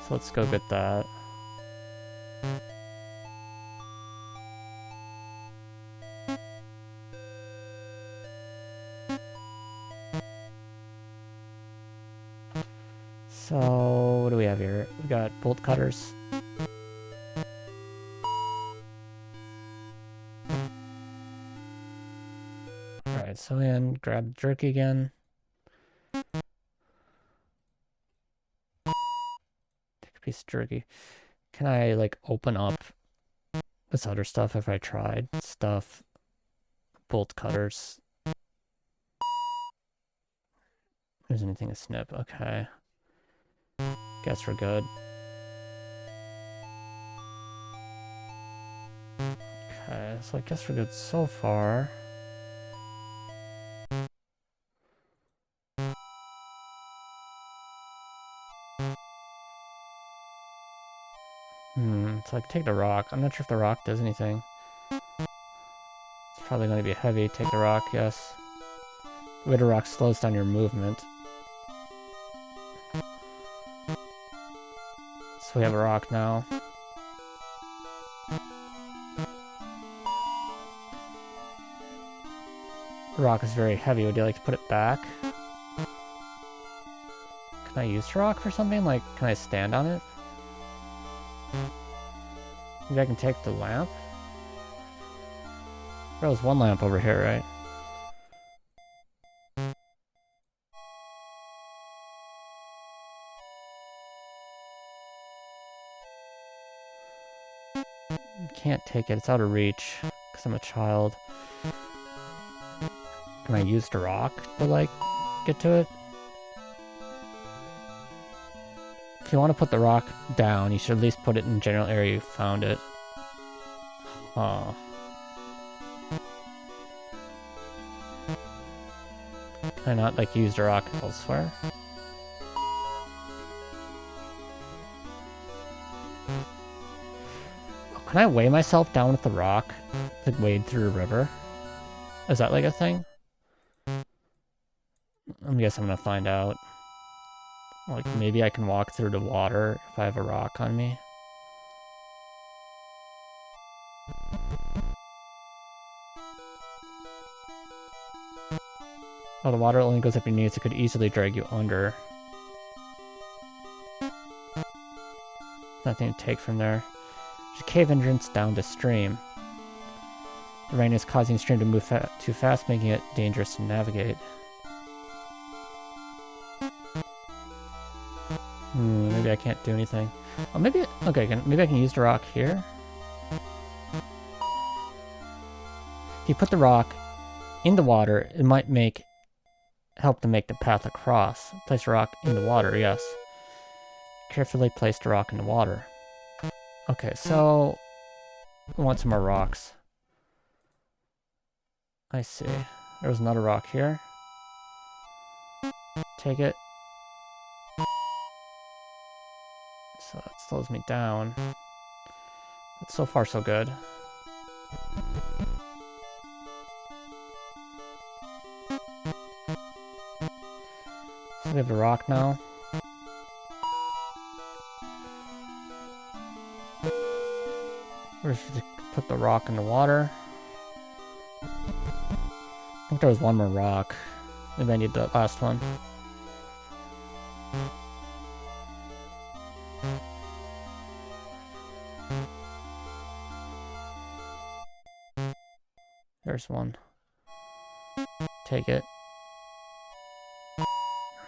A: So let's go get that. So, what do we have here? We got bolt cutters. Alright, so in, grab the jerky again. Take a piece of jerky. Can I, like, open up this other stuff if I tried? Stuff. Bolt cutters. There's anything to snip. Okay. Guess we're good. Okay, so I guess we're good so far. So I can take the rock. I'm not sure if the rock does anything. It's probably going to be heavy. Take the rock, yes. The weight of rock slows down your movement. So we have a rock now. The rock is very heavy. Would you like to put it back? Can I use the rock for something? Like, can I stand on it? Maybe I can take the lamp? There was one lamp over here, right? Can't take it. It's out of reach. because I'm a child. Can I use the rock to, like, get to it? If you want to put the rock down, you should at least put it in the general area you found it. Huh. Can I not, like, use the rock elsewhere? Can I weigh myself down with the rock to wade through a river? Is that, like, a thing? I guess I'm gonna find out. Like, maybe I can walk through the water if I have a rock on me. Oh, the water only goes up your knees. It could easily drag you under. Nothing to take from there. There's a cave entrance down the stream. The rain is causing the stream to move too fast, making it dangerous to navigate. Maybe I can't do anything. Oh, maybe... Okay, maybe I can use the rock here. If you put the rock in the water, it might help to make the path across. Place a rock in the water, yes. Carefully place the rock in the water. Okay, so... I want some more rocks. I see. There was another rock here. Take it. So that slows me down. But so far, so good. So we have the rock now. We're just to put the rock in the water. I think there was one more rock. Maybe I need the last one. There's one. Take it.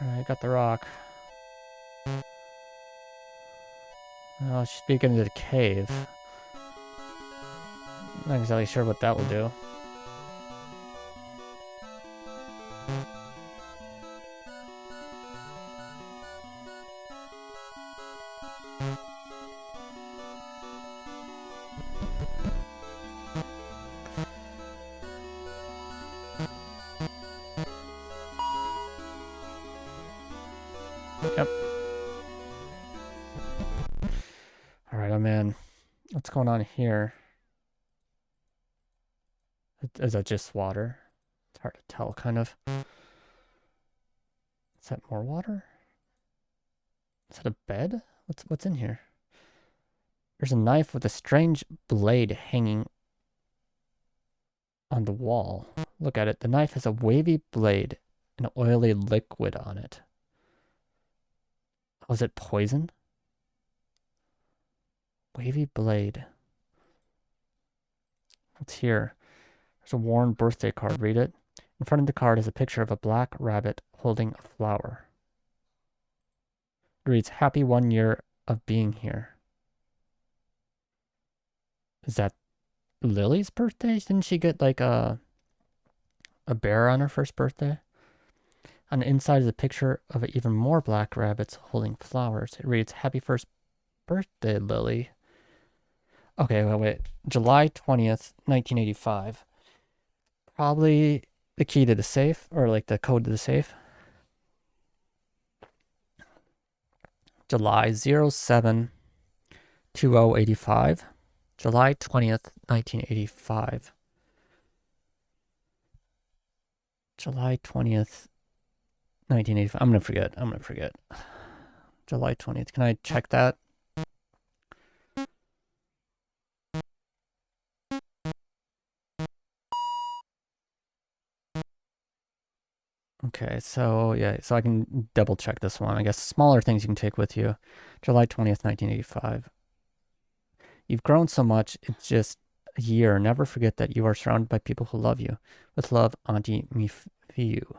A: Alright, got the rock. Oh, I should be getting to the cave. Not exactly sure what that will do. Yep. Alright, I'm in. What's going on here? Is that just water? It's hard to tell, kind of. Is that more water? Is that a bed? What's in here? There's a knife with a strange blade hanging on the wall. Look at it. The knife has a wavy blade and an oily liquid on it. Was it poison? Wavy blade. What's here? There's a worn birthday card. Read it. In front of the card is a picture of a black rabbit holding a flower. It reads, "Happy 1 year of being here." Is that Lily's birthday? Didn't she get like a bear on her first birthday? On the inside is a picture of even more black rabbits holding flowers. It reads, "Happy first birthday, Lily." Okay, wait. July 20th, 1985. Probably the key to the safe, or like the code to the safe. July 07/2085. July 20th, 1985. July 20th, 1985. I'm gonna forget. July 20th. Can I check that? Okay, so yeah, so I can double check this one. I guess smaller things you can take with you. July 20th, 1985. You've grown so much, it's just a year. Never forget that you are surrounded by people who love you. With love, Auntie Mifiu.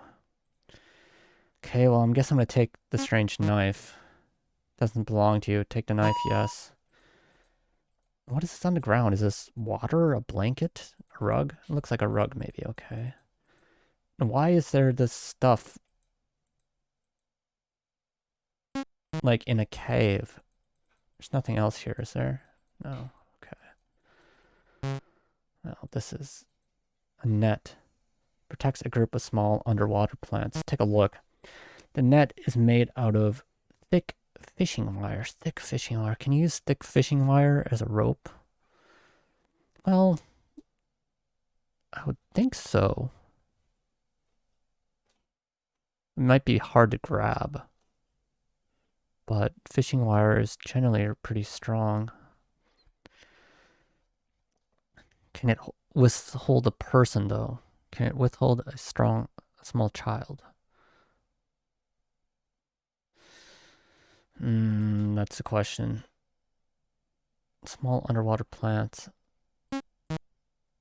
A: Okay, well, I guess I'm going to take the strange knife. Doesn't belong to you. Take the knife, yes. What is this on the ground? Is this water, a blanket, a rug? It looks like a rug, maybe. Okay. And why is there this stuff like in a cave? There's nothing else here, is there? No. Okay. Well, this is a net. Protects a group of small underwater plants. Take a look. The net is made out of thick fishing wire. Thick fishing wire. Can you use thick fishing wire as a rope? Well, I would think so. It might be hard to grab, but fishing wire is generally pretty strong. Can it withhold a person, though? Can it withhold a small child? That's the question. Small underwater plants.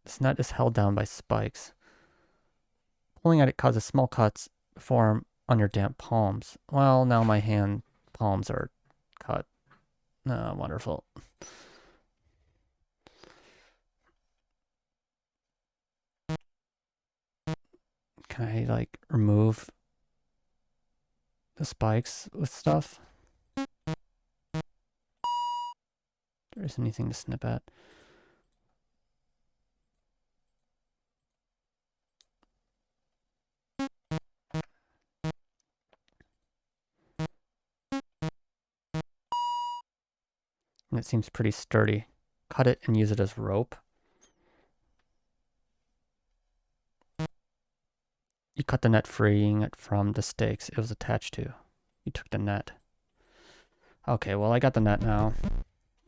A: This net is held down by spikes. Pulling at it causes small cuts form on your damp palms. Well, now my hand palms are cut. Oh, wonderful. Can I, like, remove the spikes with stuff? There isn't anything to snip at. And it seems pretty sturdy. Cut it and use it as rope. You cut the net, freeing it from the stakes it was attached to. You took the net. Okay, well, I got the net now.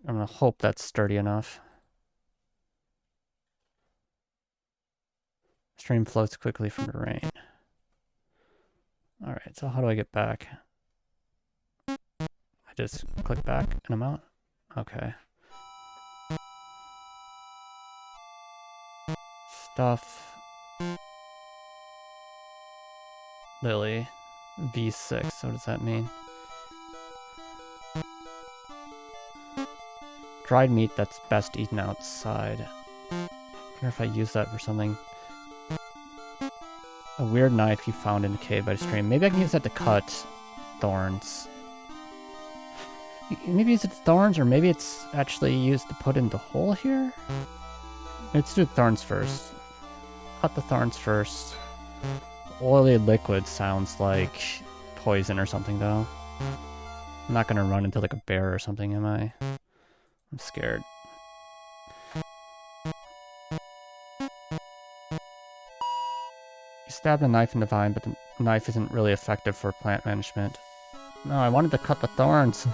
A: I'm gonna hope that's sturdy enough. Stream floats quickly from the rain. Alright, so how do I get back? I just click back and I'm out? Okay. Stuff. Lily. V6, what does that mean? Dried meat that's best eaten outside. I wonder if I use that for something. A weird knife you found in a cave by the stream. Maybe I can use that to cut thorns. Maybe use it to thorns, or maybe it's actually used to put in the hole here? Let's do thorns first. Cut the thorns first. Oily liquid sounds like poison or something, though. I'm not gonna run into like a bear or something, am I? I'm scared. You stab the knife in the vine, but the knife isn't really effective for plant management. No, I wanted to cut the thorns.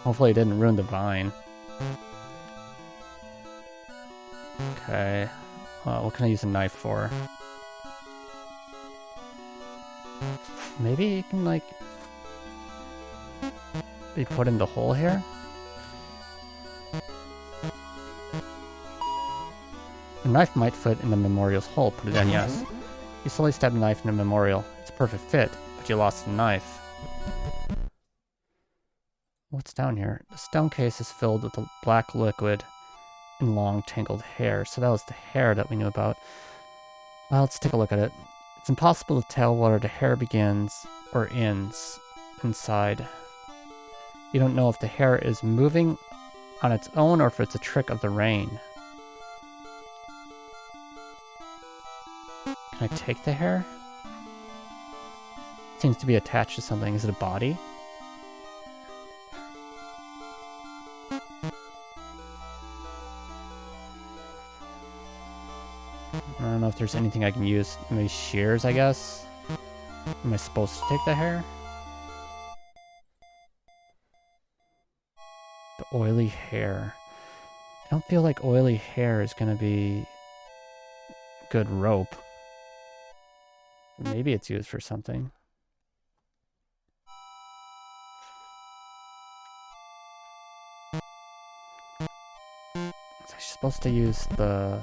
A: Hopefully it didn't ruin the vine. Okay. What can I use a knife for? Maybe it can, like, be put in the hole here? The knife might fit in the memorial's hole. Put it in, yes. You slowly stab the knife in the memorial. It's a perfect fit, but you lost the knife. What's down here? The stone case is filled with a black liquid and long tangled hair. So that was the hair that we knew about. Well, let's take a look at it. It's impossible to tell whether the hair begins or ends inside. You don't know if the hair is moving on its own or if it's a trick of the rain. Can I take the hair? It seems to be attached to something. Is it a body? I don't know if there's anything I can use. Maybe shears, I guess? Am I supposed to take the hair? The oily hair. I don't feel like oily hair is gonna be good rope. Maybe it's used for something. Was I supposed to use the...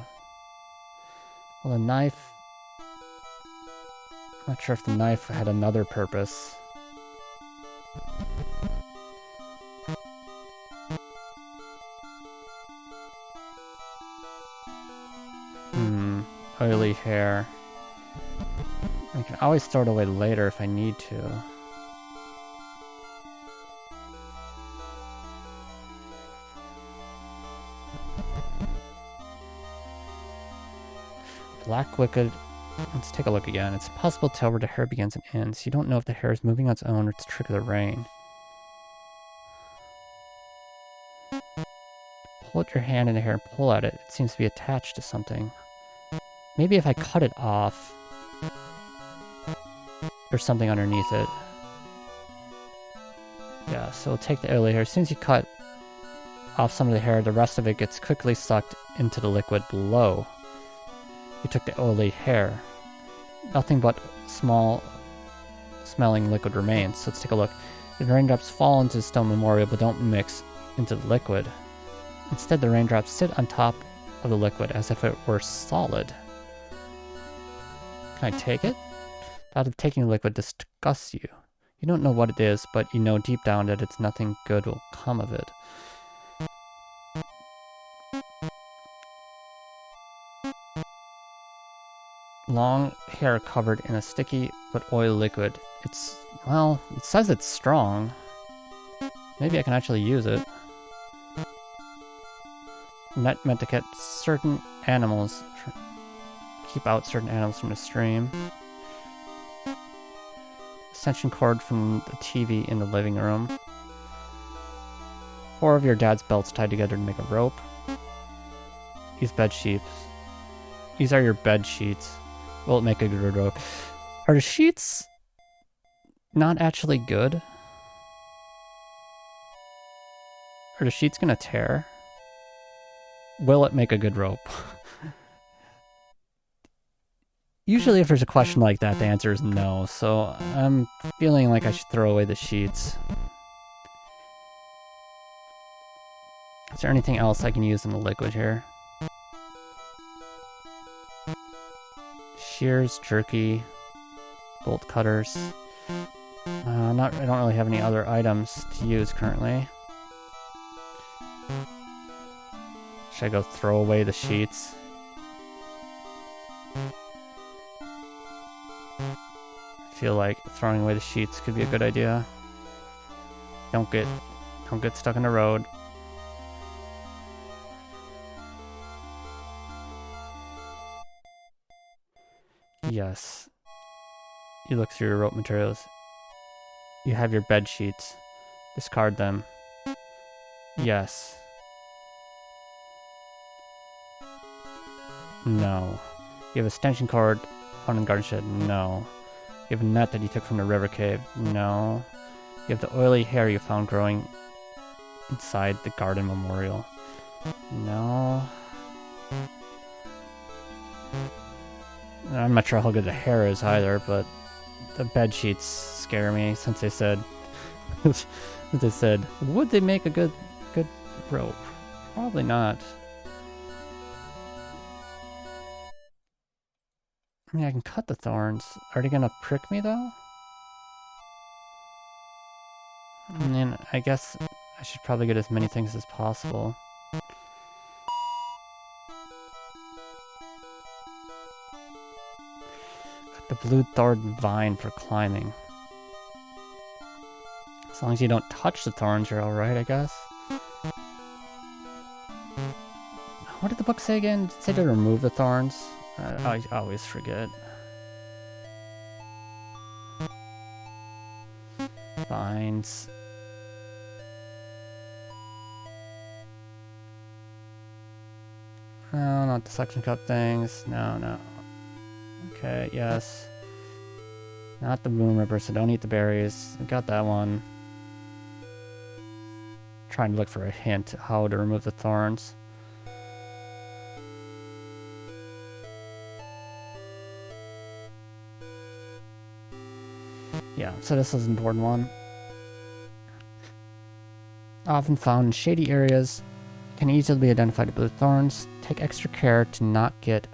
A: Well, the knife... I'm not sure if the knife had another purpose. hair. I can always throw it away later if I need to. Black liquid. Let's take a look again. It's impossible to tell where the hair begins and ends. You don't know if the hair is moving on its own or to trigger the rain. Pull out your hand in the hair and pull at it. It seems to be attached to something. Maybe if I cut it off, there's something underneath it. Yeah, so take the oily hair. As soon as you cut off some of the hair, the rest of it gets quickly sucked into the liquid below. You took the oily hair. Nothing but small smelling liquid remains. So let's take a look. The raindrops fall into the stone memorial but don't mix into the liquid. Instead, the raindrops sit on top of the liquid as if it were solid. Can I take it? The thought of taking the liquid disgusts you. You don't know what it is, but you know deep down that it's nothing good will come of it. Long hair covered in a sticky but oily liquid. Well, it says it's strong. Maybe I can actually use it. Net meant to get certain animals, keep out certain animals from the stream. Extension cord from the TV in the living room. 4 of your dad's belts tied together to make a rope. These bed sheets. These are your bed sheets. Will it make a good rope? Are the sheets not actually good? Are the sheets gonna tear? Will it make a good rope? Usually if there's a question like that, the answer is no, so I'm feeling like I should throw away the sheets. Is there anything else I can use in the liquid here? Shears, jerky, bolt cutters. I don't really have any other items to use currently. Should I go throw away the sheets? I feel like throwing away the sheets could be a good idea. Don't get stuck in the road. Yes. You look through your rope materials. You have your bed sheets. Discard them. Yes. No. You have a extension cord found in the garden shed. No. You have a net that you took from the river cave. No. You have the oily hair you found growing inside the garden memorial. No. I'm not sure how good the hair is either, but the bed sheets scare me since they said would they make a good rope? Probably not. I mean, I can cut the thorns. Are they gonna prick me though? And then I guess I should probably get as many things as possible. The blue thorn vine for climbing. As long as you don't touch the thorns, you're alright, I guess. What did the book say again? Did it say to remove the thorns? I always forget. Vines. No, not the suction cup things. No. Okay, yes. Not the moon ripper, so don't eat the berries. We got that one. Trying to look for a hint how to remove the thorns. Yeah, so this is an important one. Often found in shady areas, can easily be identified as blue thorns. Take extra care to not get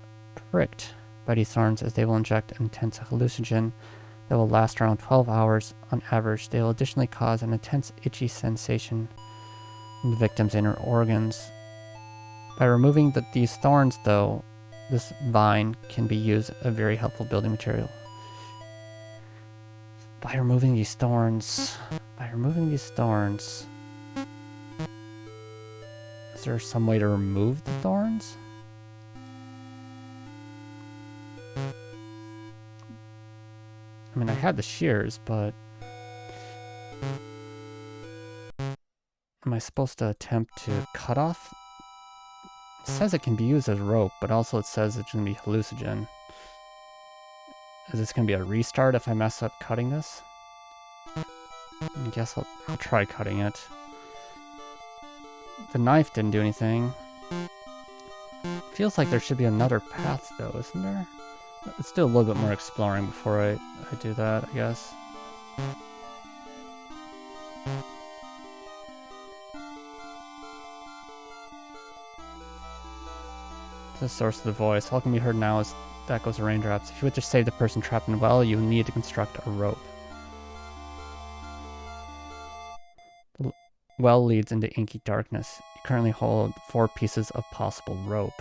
A: pricked by these thorns, as they will inject an intense hallucinogen that will last around 12 hours on average. They will additionally cause an intense itchy sensation in the victim's inner organs. By removing these thorns, though, this vine can be used a very helpful building material. By removing these thorns. Is there some way to remove the thorns? I mean, I had the shears, but am I supposed to attempt to cut off? It says it can be used as rope, but also it says it's going to be hallucinogen. Is this going to be a restart if I mess up cutting this? I guess I'll try cutting it. The knife didn't do anything. Feels like there should be another path though, isn't there? Let's do a little bit more exploring before I do that, I guess. The source of the voice. All can be heard now as that goes to raindrops. If you wish to save the person trapped in a well, you need to construct a rope. The well leads into inky darkness. You currently hold 4 pieces of possible rope.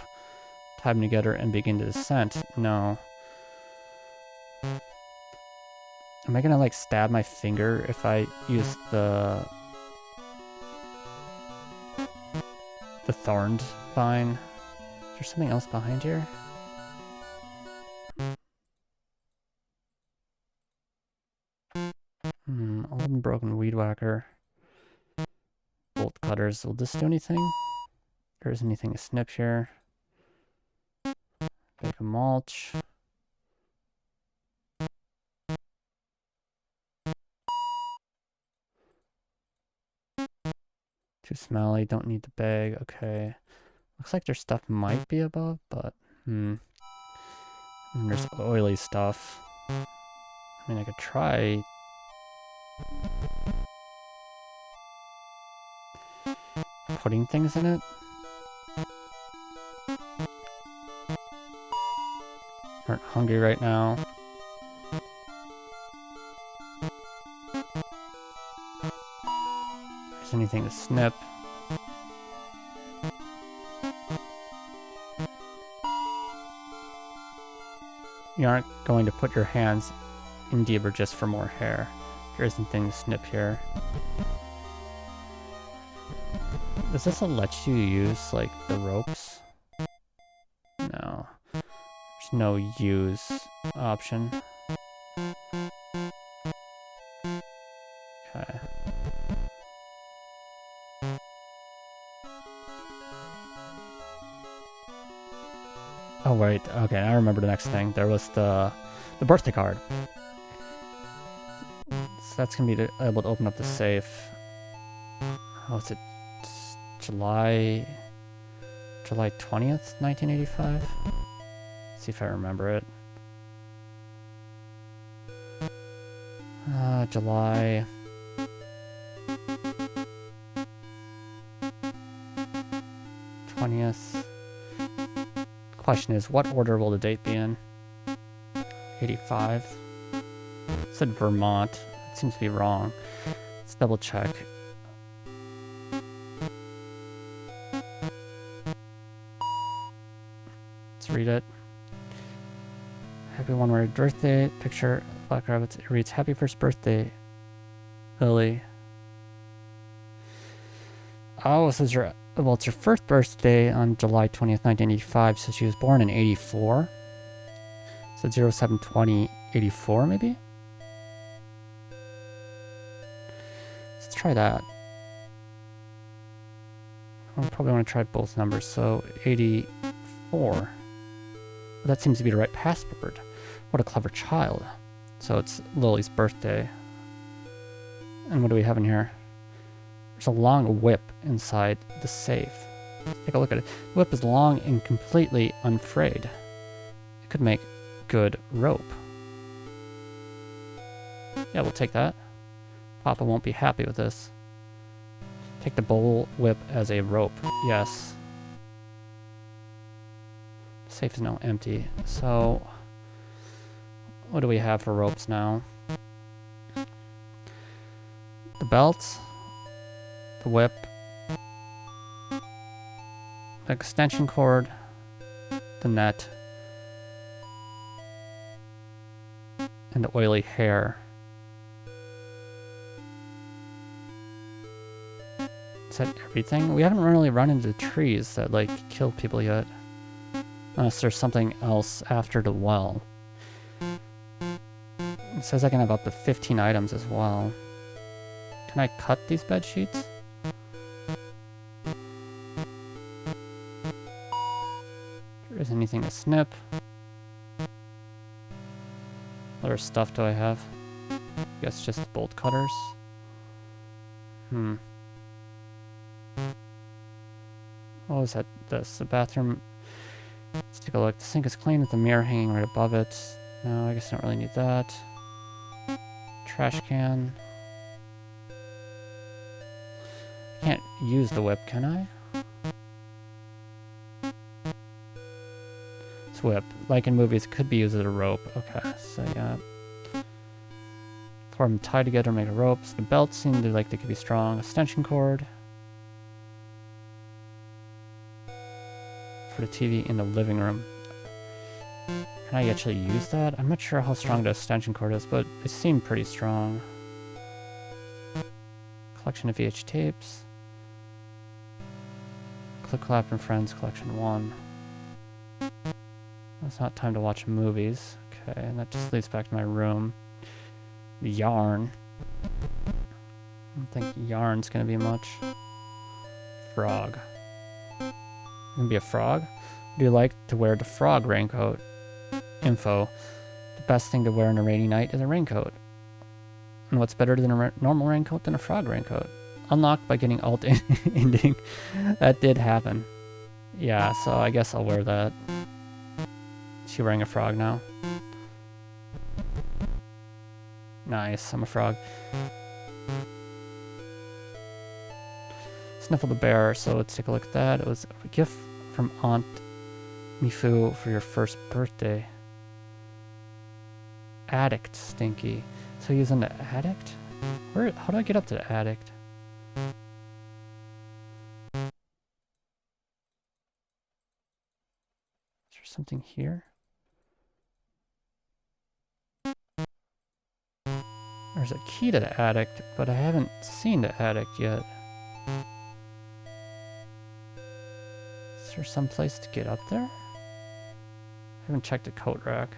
A: Tie them together and begin to descent. No. Am I gonna like stab my finger if I use the thorned vine? Is there something else behind here? Old and broken weed whacker. Bolt cutters. Will this do anything? There isn't anything to snip here. Bag of mulch. Too smelly, don't need the bag, okay. Looks like their stuff might be above, but, And there's oily stuff. I mean, I could try... putting things in it. Aren't hungry right now. There's anything to snip. You aren't going to put your hands in deeper just for more hair. There isn't anything to snip here. Does this let you use, like, the ropes? No. There's no use option. Okay. Oh, wait. Okay, I remember the next thing. There was the birthday card. So that's going to be able to open up the safe. Oh, is it July 20th, 1985? Let's see if I remember it. July... Question is, what order will the date be in? 85. It said Vermont. It seems to be wrong. Let's double check. Let's read it. Happy one-word birthday picture. Black rabbits. It reads, "Happy first birthday, Lily." Oh, so it's her first birthday on July 20th, 1985, so she was born in 84. So 07/20/84, maybe? Let's try that. I probably want to try both numbers, so 84. Well, that seems to be the right password. What a clever child. So it's Lily's birthday. And what do we have in here? There's a long whip inside the safe. Let's take a look at it. The whip is long and completely unfrayed. It could make good rope. Yeah, we'll take that. Papa won't be happy with this. Take the bull whip as a rope. Yes. The safe is now empty. So, what do we have for ropes now? The belt. The whip, the extension cord, the net, and oily hair. Is that everything? We haven't really run into trees that, like, kill people yet. Unless there's something else after the well. It says I can have up to 15 items as well. Can I cut these bed sheets? There isn't anything to snip. What other stuff do I have? I guess just bolt cutters. What was that? This, the bathroom. Let's take a look. The sink is clean with the mirror hanging right above it. No, I guess I don't really need that. Trash can. I can't use the whip, can I? This whip, like in movies, could be used as a rope. Okay, so yeah. Form them tied together, make a rope. So the belts seem to like they could be strong. Extension cord. For the TV in the living room. Can I actually use that? I'm not sure how strong the extension cord is, but it seemed pretty strong. Collection of VH tapes. Click Clap and Friends Collection 1. It's not time to watch movies. Okay, and that just leads back to my room. Yarn. I don't think yarn's gonna be much. Frog. Gonna be a frog? Would you like to wear the frog raincoat? Info. The best thing to wear on a rainy night is a raincoat. And what's better than a normal raincoat than a frog raincoat? Unlocked by getting alt ending. That did happen. Yeah, so I guess I'll wear that. Is she wearing a frog now? Nice, I'm a frog. Sniffle the Bear, so let's take a look at that. It was a gift from Aunt Mifu for your first birthday. Addict Stinky. So he's in the addict? Where? How do I get up to the addict? Is there something here? There's a key to the attic, but I haven't seen the attic yet. Is there some place to get up there? I haven't checked the coat rack.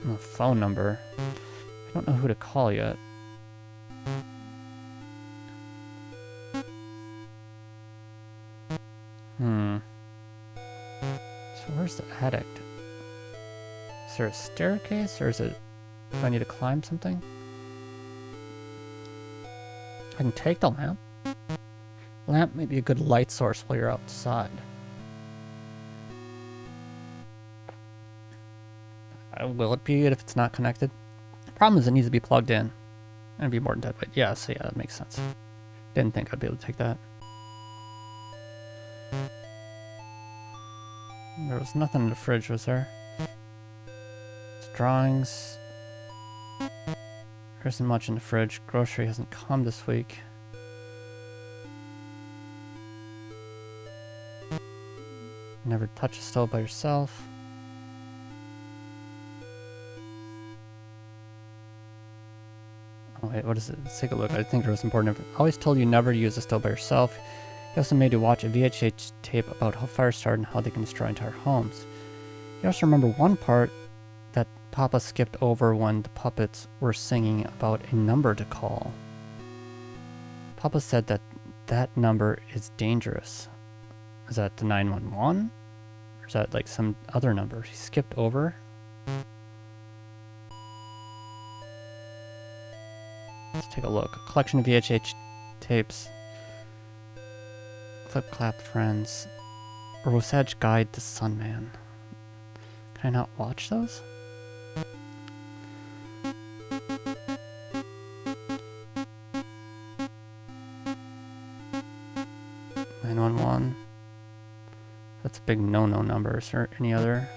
A: No phone number. I don't know who to call yet. So where's the attic? Is there a staircase, or is it... Do I need to climb something? I can take the lamp. Lamp may be a good light source while you're outside. Will it be if it's not connected? The problem is it needs to be plugged in. And be more than dead weight. Yeah, so yeah, that makes sense. Didn't think I'd be able to take that. There was nothing in the fridge, was there? It's drawings. There isn't much in the fridge. Grocery hasn't come this week. Never touch a stove by yourself. Oh wait, what is it? Let's take a look. I think it was important. I always told you never to use a stove by yourself. He also made you watch a VHS tape about how fires start and how they can destroy entire homes. You also remember one part that Papa skipped over when the puppets were singing about a number to call. Papa said that that number is dangerous. Is that the 911? Or is that like some other number he skipped over? Let's take a look. A collection of VHS tapes. Clip Clap Friends. Rosage Guide to Sunman. Can I not watch those? That's a big no-no number. Is there any other?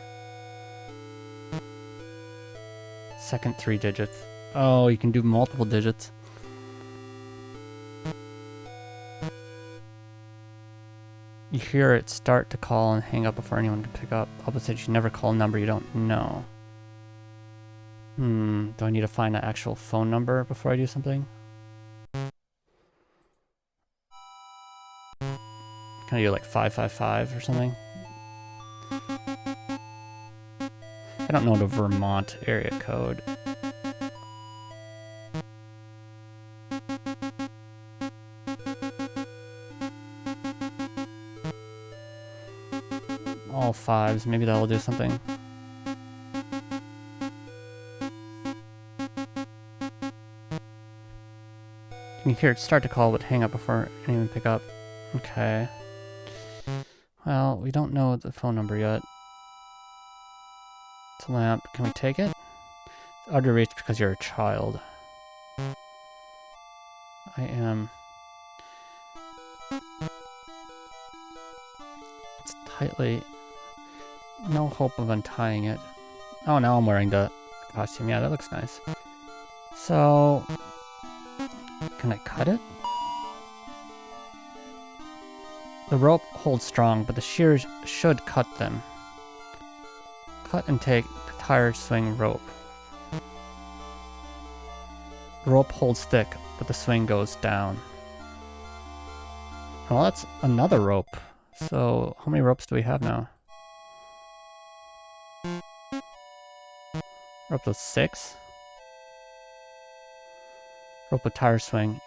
A: Second 3 digits. Oh, you can do multiple digits. You hear it start to call and hang up before anyone can pick up. Opposite, you never call a number you don't know. Do I need to find an actual phone number before I do something? Can I do like 555 or something? I don't know the Vermont area code. All fives, maybe that'll do something. You hear it start to call but hang up before anyone pick up. Okay. Well, we don't know the phone number yet. It's a lamp. Can we take it? It's hard to reach because you're a child. I am. It's tightly. No hope of untying it. Oh, now I'm wearing the costume. Yeah, that looks nice. So, can I cut it? The rope holds strong, but the shears should cut them. Cut and take the tire swing rope. The rope holds thick, but the swing goes down. Well, that's another rope. So, how many ropes do we have now? We're up to 6. Rope with tire swing.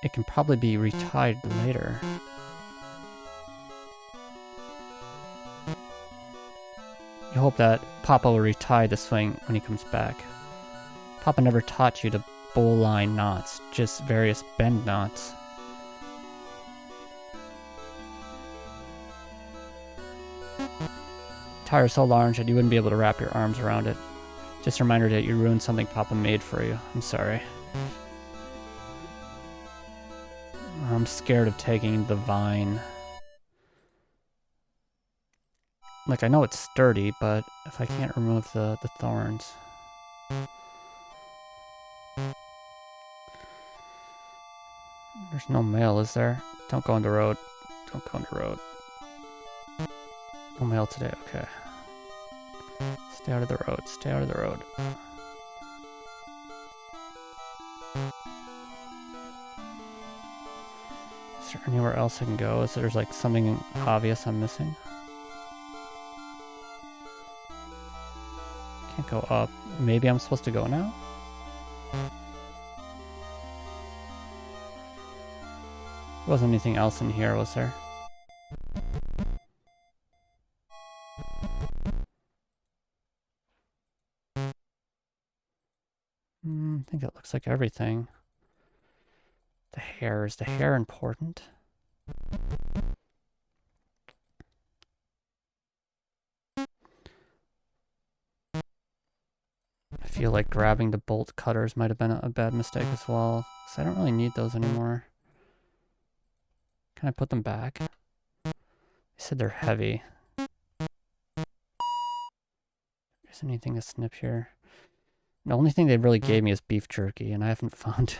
A: It can probably be retied later. You hope that Papa will retie the swing when he comes back. Papa never taught you to bowline knots, just various bend knots. The tire is so large that you wouldn't be able to wrap your arms around it. Just a reminder that you ruined something Papa made for you. I'm sorry. I'm scared of taking the vine. Like, I know it's sturdy, but if I can't remove the thorns. There's no mail, is there? Don't go on the road. Don't go on the road. No mail today, okay. Stay out of the road, stay out of the road. Is there anywhere else I can go? Is there like something obvious I'm missing? Can't go up. Maybe I'm supposed to go now? There wasn't anything else in here, was there? I think that looks like everything. The hair. Is the hair important? I feel like grabbing the bolt cutters might have been a bad mistake as well, because I don't really need those anymore. Can I put them back? They said they're heavy. Is there anything to snip here? The only thing they really gave me is beef jerky, and I haven't found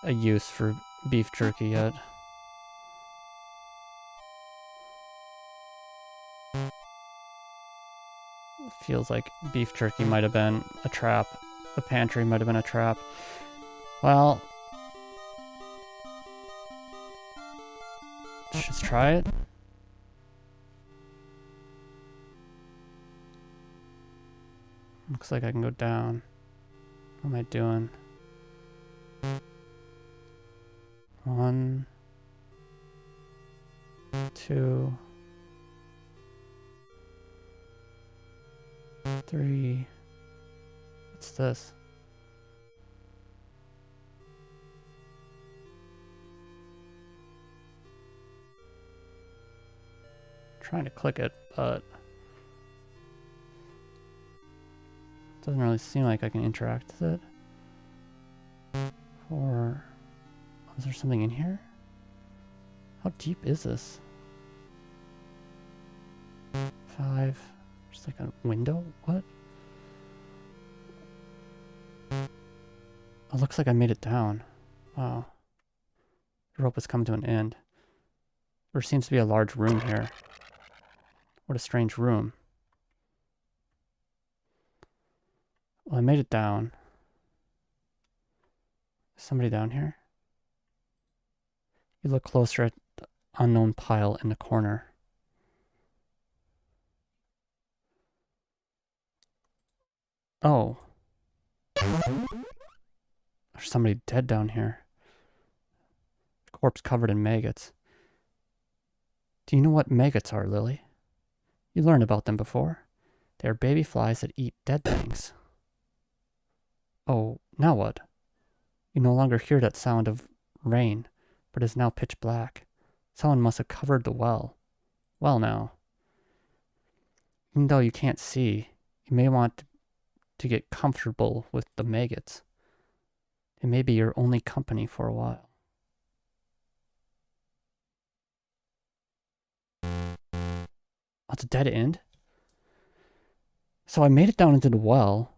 A: a use for beef jerky yet. It feels like beef jerky might have been a trap. The pantry might have been a trap. Well, let's try it. Looks like I can go down. What am I doing? 1, 2, 3. What's this? I'm trying to click it, but it doesn't really seem like I can interact with it. 4. Is there something in here? How deep is this? 5. Just like a window? What? It looks like I made it down. Wow. The rope has come to an end. There seems to be a large room here. What a strange room. Well, I made it down. Is somebody down here? You look closer at the unknown pile in the corner. Oh. There's somebody dead down here. Corpse covered in maggots. Do you know what maggots are, Lily? You learned about them before. They are baby flies that eat dead things. Oh, now what? You no longer hear that sound of rain, but it is now pitch black. Someone must have covered the well. Well now. Even though you can't see, you may want to get comfortable with the maggots. It may be your only company for a while. Oh, it's a dead end? So I made it down into the well.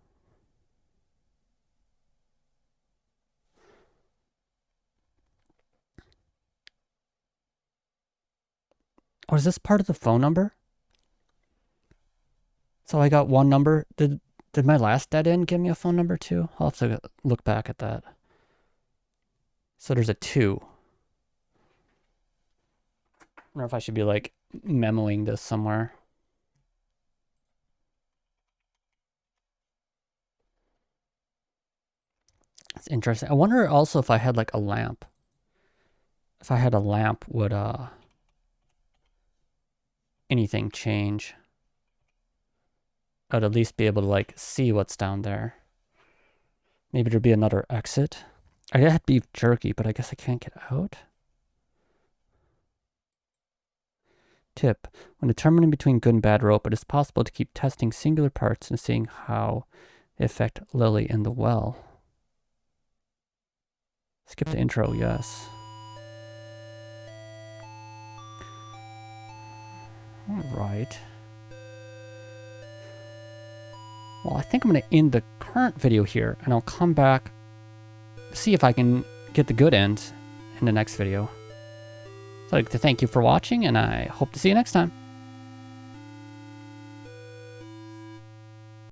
A: Oh, is this part of the phone number? So I got one number. Did my last dead end give me a phone number too? I'll have to look back at that. So there's a 2. I wonder if I should be like memoing this somewhere. It's interesting. I wonder also if I had like a lamp. If I had a lamp, would anything change? I'd at least be able to like see what's down there. Maybe there'd be another exit. I had beef jerky, but I guess I can't get out. Tip: when determining between good and bad rope, it is possible to keep testing singular parts and seeing how they affect Lily in the well. Skip the intro, yes. Alright. Well, I think I'm going to end the current video here, and I'll come back, see if I can get the good end in the next video. So I'd like to thank you for watching, and I hope to see you next time.